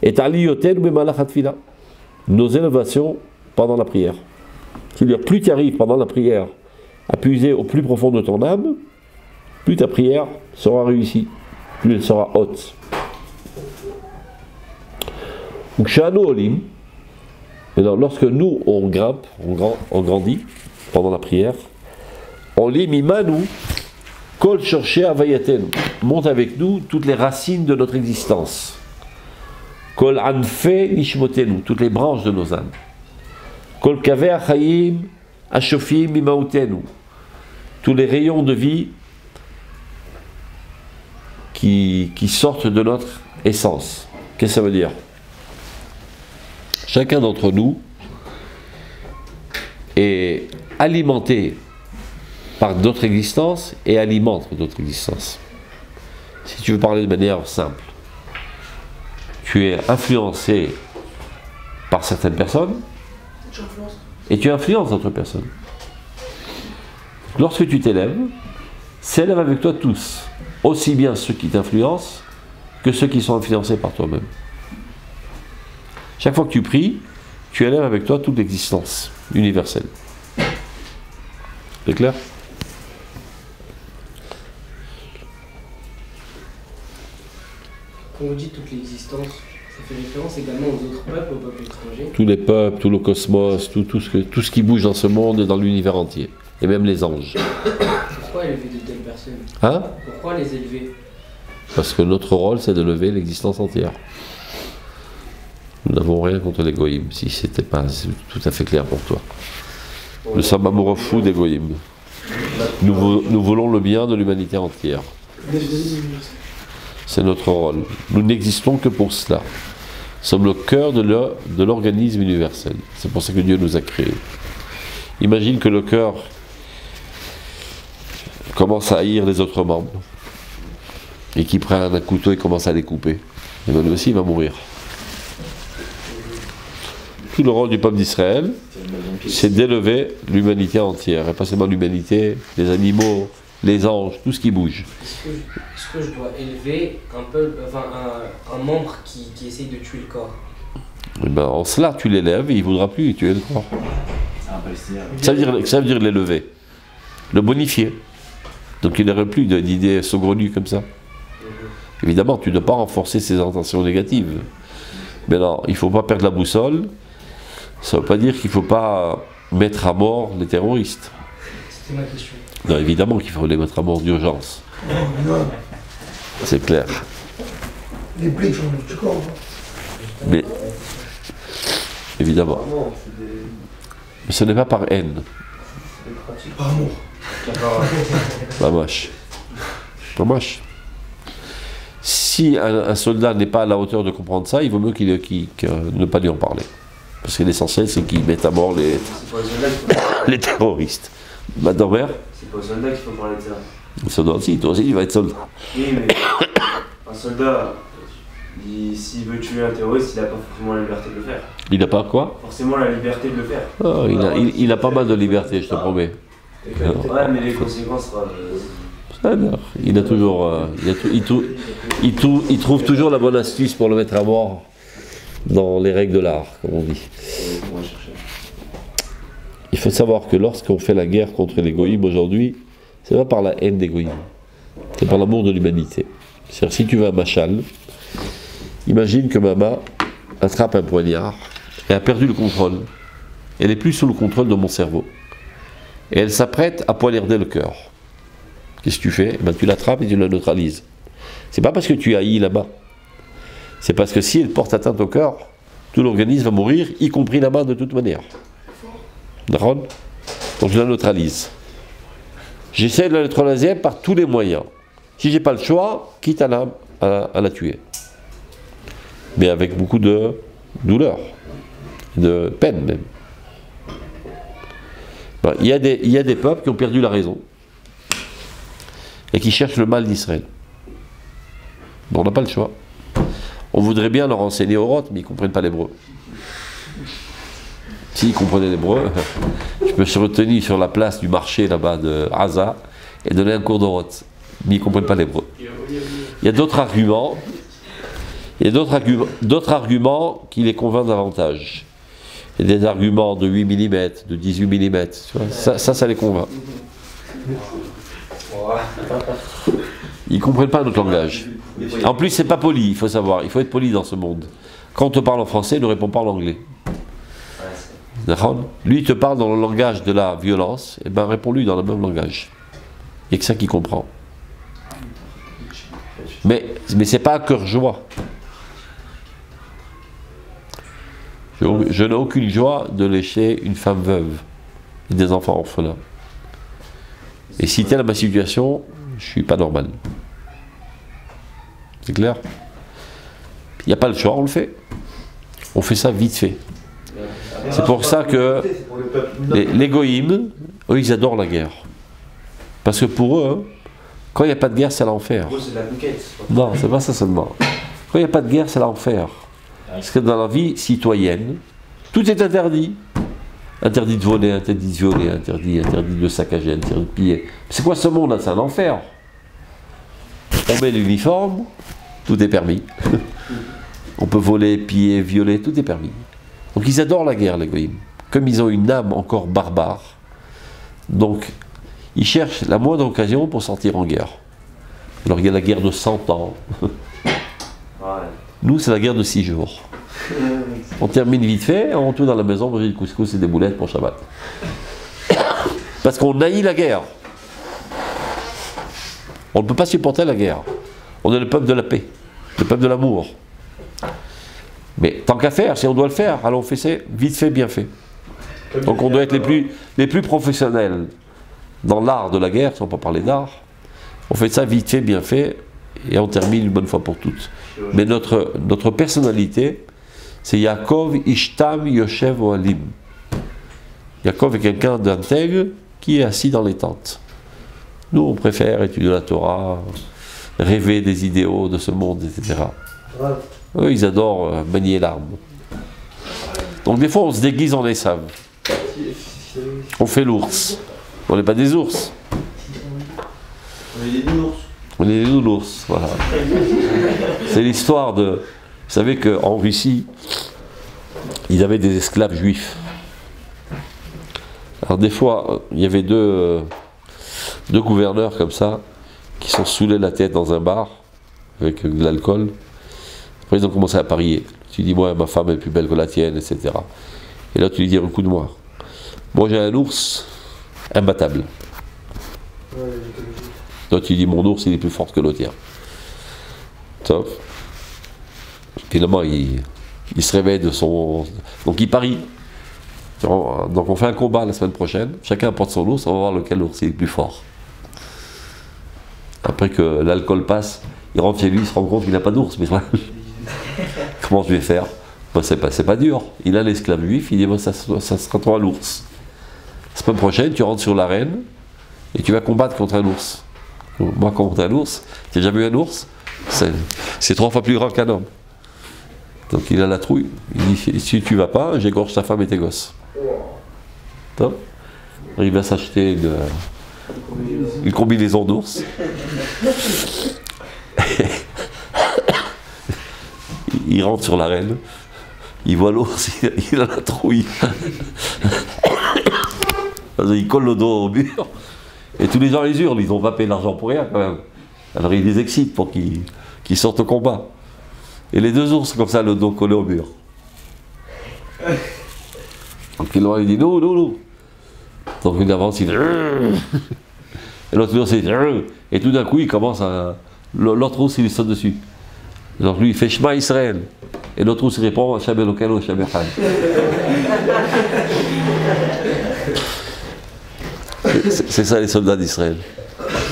Et aliyoten bemalachat tefila. Nos élévations pendant la prière. C'est-à-dire, plus tu arrives pendant la prière à puiser au plus profond de ton âme, plus ta prière sera réussie, plus elle sera haute. Lorsque nous, on grimpe, on grandit pendant la prière, on lit Mimanu, Kol Shorshei Havayatenu, monte avec nous toutes les racines de notre existence. Kol Anfe Nishmotenu, toutes les branches de nos âmes. Kol Kaveh Achayim Ashofim Mimautenu, tous les rayons de vie qui sortent de notre essence. Qu'est-ce que ça veut dire? Chacun d'entre nous est alimenté par d'autres existences et alimente d'autres existences. Si tu veux parler de manière simple, tu es influencé par certaines personnes et tu influences d'autres personnes. Lorsque tu t'élèves, s'élèvent avec toi tous, aussi bien ceux qui t'influencent que ceux qui sont influencés par toi-même. Chaque fois que tu pries, tu élèves avec toi toute l'existence universelle. C'est clair? Quand vous dites toute l'existence, ça fait référence également aux autres peuples, aux peuples étrangers? Tous les peuples, tout le cosmos, tout ce qui bouge dans ce monde et dans l'univers entier. Et même les anges. Pourquoi élever de telles personnes? Hein? Pourquoi les élever? Parce que notre rôle, c'est de lever l'existence entière. Nous n'avons rien contre les goïms, si c'était pas tout à fait clair pour toi. Nous sommes amoureux fous des goïms. Nous voulons le bien de l'humanité entière. C'est notre rôle. Nous n'existons que pour cela. Nous sommes le cœur de l'organisme universel. C'est pour ça que Dieu nous a créés. Imagine que le cœur commence à haïr les autres membres et qu'il prend un couteau et commence à les couper. Et bien lui aussi il va mourir. Tout le rôle du peuple d'Israël, c'est d'élever l'humanité entière, et pas seulement l'humanité, les animaux, les anges, tout ce qui bouge. Est-ce que je dois élever un membre qui essaye de tuer le corps? Et ben, en cela, tu l'élèves et il ne voudra plus tuer le corps. Ça veut dire l'élever, le bonifier. Donc il n'aurait plus d'idées saugrenues comme ça. Évidemment, tu ne dois pas renforcer ses intentions négatives. Mais non, il ne faut pas perdre la boussole. Ça ne veut pas dire qu'il ne faut pas mettre à mort les terroristes. C'était ma question. Non, évidemment qu'il faut les mettre à mort d'urgence. C'est clair. Les blics sont du corps. Mais, évidemment. Mais ce n'est pas par haine. Par amour. Pas moche. Pas moche. Si un soldat n'est pas à la hauteur de comprendre ça, il vaut mieux qu'il ne pas lui en parler. Parce que l'essentiel, c'est qu'il mette à mort les terroristes. Madame mère? C'est pas aux soldats qu'il faut parler de ça. Le soldat aussi, toi aussi, il va être soldat. Oui, mais un soldat, s'il veut tuer un terroriste, il n'a pas forcément la liberté de le faire. Il n'a pas quoi? Forcément la liberté de le faire. Oh, il a pas mal de liberté, je te promets. Ouais, mais les conséquences sera... Alors, il a toujours, il trouve toujours la bonne astuce pour le mettre à mort dans les règles de l'art, comme on dit. Il faut savoir que lorsqu'on fait la guerre contre les goïms aujourd'hui, c'est pas par la haine des goïms. c'est par l'amour de l'humanité. C'est-à-dire, si tu vas à Machal, imagine que maman attrape un poignard et a perdu le contrôle. Elle n'est plus sous le contrôle de mon cerveau. Et elle s'apprête à poignarder le cœur. Qu'est-ce que tu fais? Ben, tu l'attrapes et tu la neutralises. C'est pas parce que tu haïs là-bas. C'est parce que si elle porte atteinte au cœur, tout l'organisme va mourir, y compris la main de toute manière. D'accord? Donc je la neutralise. J'essaie de la neutraliser par tous les moyens. Si j'ai pas le choix, quitte à la tuer. Mais avec beaucoup de douleur, de peine même. Ben, il y a des peuples qui ont perdu la raison et qui cherchent le mal d'Israël. Bon, on n'a pas le choix. On voudrait bien leur enseigner au Roth, mais ils ne comprennent pas l'hébreu. S'ils comprenaient l'hébreu, je me suis retenu sur la place du marché là-bas de Haza et donner un cours de Roth. Mais ils ne comprennent pas l'hébreu. Il y a d'autres arguments. Il y a d'autres arguments qui les convainquent davantage. Il y a des arguments de 8 mm, de 18 mm. Tu vois, ça les convainc. Ils ne comprennent pas notre langage. En plus, c'est pas poli, il faut savoir. Il faut être poli dans ce monde. Quand on te parle en français, ne réponds pas en anglais. D'accord? Lui, il te parle dans le langage de la violence, et ben réponds-lui dans le même langage. Il n'y a que ça qu'il comprend. Mais c'est pas un cœur joie. Je n'ai aucune joie de lécher une femme veuve et des enfants orphelins. Et si telle est ma situation, je suis pas normal. C'est clair? Il n'y a pas le choix, on le fait. On fait ça vite fait. C'est pour ça que les goïms, eux, ils adorent la guerre. Parce que pour eux, quand il n'y a pas de guerre, c'est l'enfer. Non, c'est pas ça seulement. Quand il n'y a pas de guerre, c'est l'enfer. Parce que dans la vie citoyenne, tout est interdit. Interdit de voler, interdit de violer, interdit de saccager, interdit de piller. C'est quoi ce monde-là? C'est un enfer. On met l'uniforme, tout est permis. On peut voler, piller, violer, tout est permis. Donc ils adorent la guerre, les goïms. Comme ils ont une âme encore barbare, donc ils cherchent la moindre occasion pour sortir en guerre. Alors il y a la guerre de 100 ans. Nous, c'est la guerre de 6 jours. On termine vite fait, on retourne dans la maison, on mange du couscous et des boulettes pour Shabbat. Parce qu'on haït la guerre. On ne peut pas supporter la guerre. On est le peuple de la paix, le peuple de l'amour. Mais tant qu'à faire, si on doit le faire, alors on fait ça vite fait, bien fait. Donc on doit être les plus professionnels dans l'art de la guerre, sans pas parler d'art. On fait ça vite fait, bien fait, et on termine une bonne fois pour toutes. Mais notre personnalité, c'est Yaakov Ishtam Yoshev Ohalim. Yaakov est quelqu'un d'intègre qui est assis dans les tentes. Nous, on préfère étudier la Torah, rêver des idéaux de ce monde, etc. Eux, ils adorent manier l'arme. Donc des fois, on se déguise en Esav. On fait l'ours. On n'est pas des ours. On est des nounours. On est des nounours, voilà. C'est l'histoire de... Vous savez qu'en Russie, ils avaient des esclaves juifs. Alors des fois, il y avait deux gouverneurs comme ça, qui sont saoulés la tête dans un bar, avec de l'alcool. Après, ils ont commencé à parier. Tu dis, moi, ma femme est plus belle que la tienne, etc. Et là, tu lui dis, écoute-moi, moi j'ai un ours imbattable. Toi, tu dis, mon ours, il est plus fort que le tien. Top. Finalement, il se réveille de son... Donc, il parie. Donc, on fait un combat la semaine prochaine. Chacun apporte son ours, on va voir lequel ours est le plus fort. Après que l'alcool passe, il rentre chez lui, il se rend compte qu'il n'a pas d'ours. Mais comment je vais faire? Ben, c'est pas dur. Il a l'esclave juif, il dit, ben, ça sera toi l'ours. La semaine prochaine, tu rentres sur l'arène et tu vas combattre contre un ours. Moi, contre un ours, tu n'as jamais vu un ours? C'est 3 fois plus grand qu'un homme. Donc il a la trouille. Il dit, si tu vas pas, j'égorge ta femme et tes gosses. Top. Il va s'acheter une combinaison d'ours. Il rentre sur l'arène. Il voit l'ours, il a la trouille. Il colle le dos au mur. Et tous les gens les hurlent, ils n'ont pas payé l'argent pour rien quand même. Alors il les excite pour qu'ils sortent au combat. Et les deux ours, comme ça, le dos collé au mur. Donc il leur dit non, non, non. Donc il avance, il dit et l'autre ours, il dit et tout d'un coup, il commence à. L'autre ours, il lui saute dessus. Donc lui, il fait Shema Israël. Et l'autre ours, il répond Hashem Elokeinu, Hashem Echad. C'est ça les soldats d'Israël.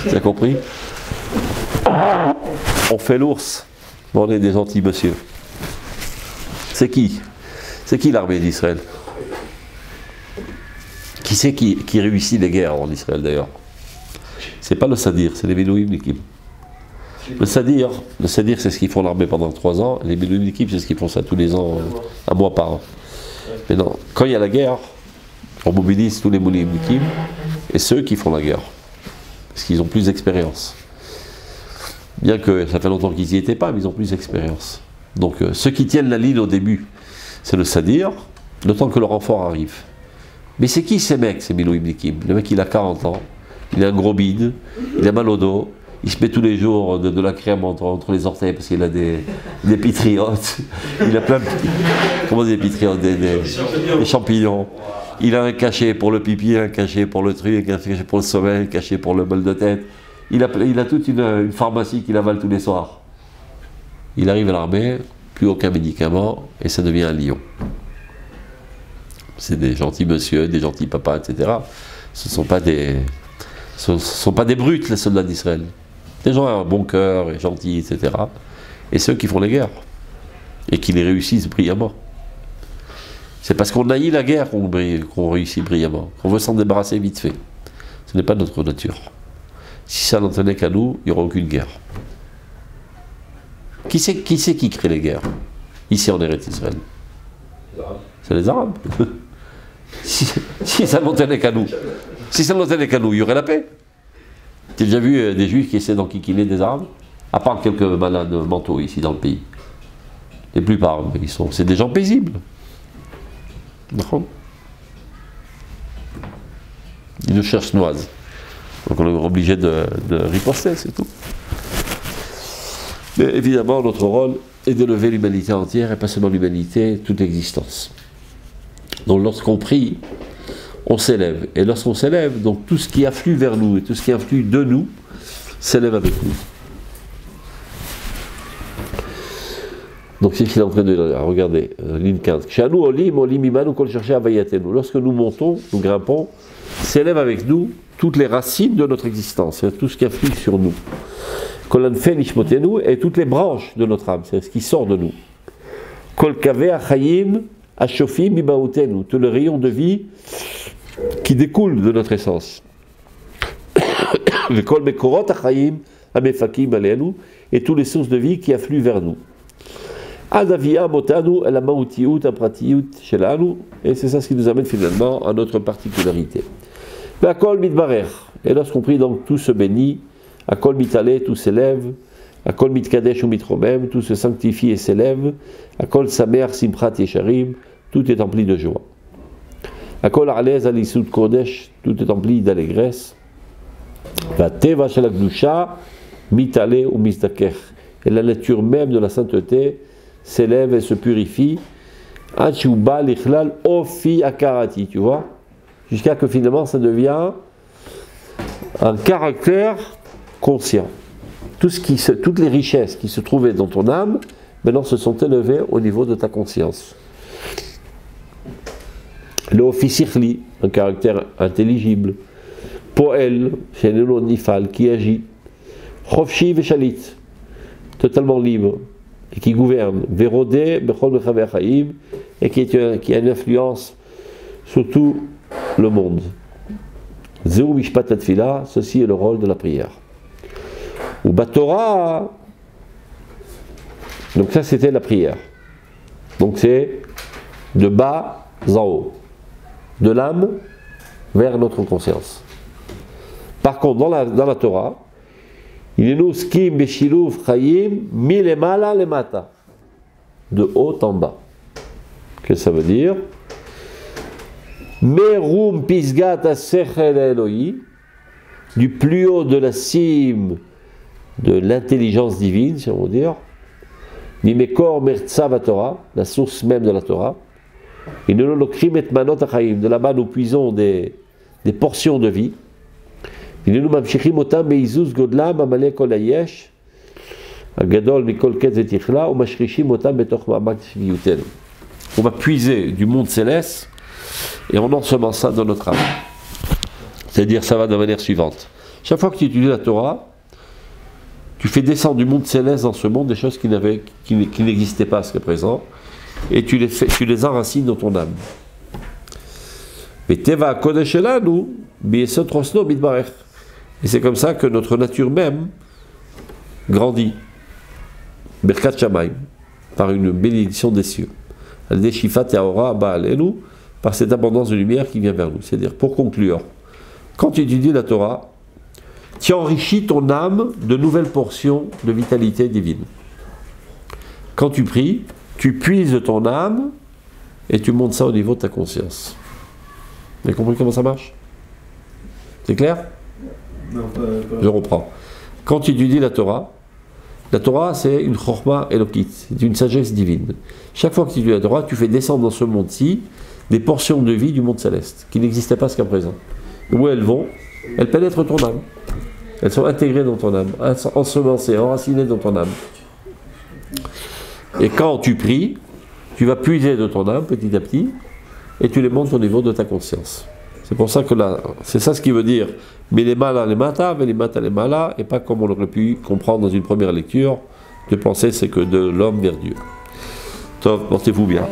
Tu as compris? On fait l'ours. On est des gentils monsieur. C'est qui? C'est qui l'armée d'Israël? Qui c'est qui réussit les guerres en Israël d'ailleurs? C'est pas le Sadir, c'est les Miloïm-Nikim. Le Sadir c'est ce qu'ils font l'armée pendant 3 ans. Les Miloïm-Nikim, c'est ce qu'ils font ça tous les ans, un mois par an. Mais non, quand il y a la guerre, on mobilise tous les Miloïm-Nikim et ceux qui font la guerre. Parce qu'ils ont plus d'expérience. Bien que ça fait longtemps qu'ils n'y étaient pas, mais ils ont plus d'expérience. Donc ceux qui tiennent la ligne au début, c'est le Sadir, le temps que le renfort arrive. Mais c'est qui ces mecs, ces Miloïm-Nikim? Le mec, il a 40 ans, il a un gros bide, il a mal au dos, il se met tous les jours de la crème entre les orteils parce qu'il a des pitriotes. Il a plein de... Comment des pitriotes? Des champignons. Il a un cachet pour le pipi, un cachet pour le truc, un cachet pour le sommeil, un cachet pour le mal de tête. Il a toute une pharmacie qu'il avale tous les soirs. Il arrive à l'armée, plus aucun médicament, et ça devient un lion. C'est des gentils monsieur, des gentils papas, etc. Ce ne sont pas des brutes, les soldats d'Israël. Des gens à un bon cœur, et gentils, etc. Et ceux qui font les guerres, et qui les réussissent brillamment. C'est parce qu'on haït la guerre qu'on réussit brillamment, qu'on veut s'en débarrasser vite fait. Ce n'est pas notre nature. Si ça n'en tenait qu'à nous, il n'y aurait aucune guerre. Qui c'est qui crée les guerres ici en Eretz Israël? C'est les Arabes. Si ça n'en tenait qu'à nous, il y aurait la paix. Tu as déjà vu des Juifs qui essaient d'enquiquiner des Arabes? À part quelques malades mentaux ici dans le pays. Les plupart, c'est des gens paisibles. Ils nous cherchent noise. Donc on est obligé de riposter, c'est tout. Mais évidemment, notre rôle est de lever l'humanité entière, et pas seulement l'humanité, toute l'existence. Donc lorsqu'on prie, on s'élève. Et lorsqu'on s'élève, donc tout ce qui afflue vers nous et tout ce qui afflue de nous s'élève avec nous. Donc c'est ce qu'il est en train de regarder, ligne 15. Lorsque nous montons, nous grimpons, s'élève avec nous toutes les racines de notre existence, c'est-à-dire tout ce qui afflue sur nous. Et toutes les branches de notre âme, c'est ce qui sort de nous. Tout le rayon de vie qui découle de notre essence. Et toutes les sources de vie qui affluent vers nous. Et c'est ça ce qui nous amène finalement à notre particularité. Et lorsqu'on prie, donc tout se bénit, Akol mitale, tout s'élève, Akol mitkadesh ou mitromem, tout se sanctifie et s'élève, Akol samer simchat yesharim, tout est empli de joie. Akol arlez alisud kodesh, tout est empli d'allégresse. Va teva shel agdusha mitale ou misdaker. Et la nature même de la sainteté s'élève et se purifie. Achuba lichlal ofi akarati, tu vois, jusqu'à que finalement ça devient un caractère conscient. Toutes les richesses qui se trouvaient dans ton âme, maintenant se sont élevées au niveau de ta conscience. Le officichli, un caractère intelligible. Poel, chez Nifal, qui agit. Chofshi veshalit, totalement libre, et qui gouverne. Vérodé, bechol bechaver chaim, et qui a une influence sur tout le monde. Zeu mishpat atfila, ceci est le rôle de la prière. Ou Batora, donc ça c'était la prière. Donc c'est de bas en haut, de l'âme vers notre conscience. Par contre, dans la Torah, il est nous skim beshiluv chayim milemala lemata, de haut en bas. Qu'est-ce que ça veut dire? Merum pisgat asechel Eloi, du plus haut de la cime de l'intelligence divine, si on veut dire. Nimekor mertzav Torah, la source même de la Torah. Et nous l'okrim et manot achaim. De là-bas, nous puisons des portions de vie. Et nous mamshichim otam beizuz godlam amale kol hayesh, agadol mikol ketz etichla, ou mashrishim otam betoch ma'amak shviyutel. On va puiser du monde céleste et on ensemence ça dans notre âme. C'est-à-dire, ça va de la manière suivante. Chaque fois que tu étudies la Torah, tu fais descendre du monde céleste dans ce monde des choses qui n'existaient pas jusqu'à présent, et tu les enracines dans ton âme. Mais Teva Kodeshelanu, Biesot Rosno Midbarech. Et c'est comme ça que notre nature même grandit. Berkat Shamayim, par une bénédiction des cieux. Al-Deshifat Yaora Ba'alenu, par cette abondance de lumière qui vient vers nous. C'est-à-dire, pour conclure, quand tu étudies la Torah, tu enrichis ton âme de nouvelles portions de vitalité divine. Quand tu pries, tu puises de ton âme et tu montes ça au niveau de ta conscience. Vous avez compris comment ça marche? C'est clair? Non, pas. Je reprends. Quand tu étudies la Torah c'est une chorma elokit, c'est une sagesse divine. Chaque fois que tu étudies la Torah, tu fais descendre dans ce monde-ci des portions de vie du monde céleste qui n'existaient pas jusqu'à présent. Où elles vont? Elles pénètrent ton âme. Elles sont intégrées dans ton âme, ensemencées, enracinées dans ton âme. Et quand tu pries, tu vas puiser de ton âme petit à petit et tu les montes au niveau de ta conscience. C'est pour ça que c'est ça ce qui veut dire mais les malas les mata, mais les mata les malas, et pas comme on aurait pu comprendre dans une première lecture, de penser c'est que de l'homme vers Dieu. Portez-vous bien.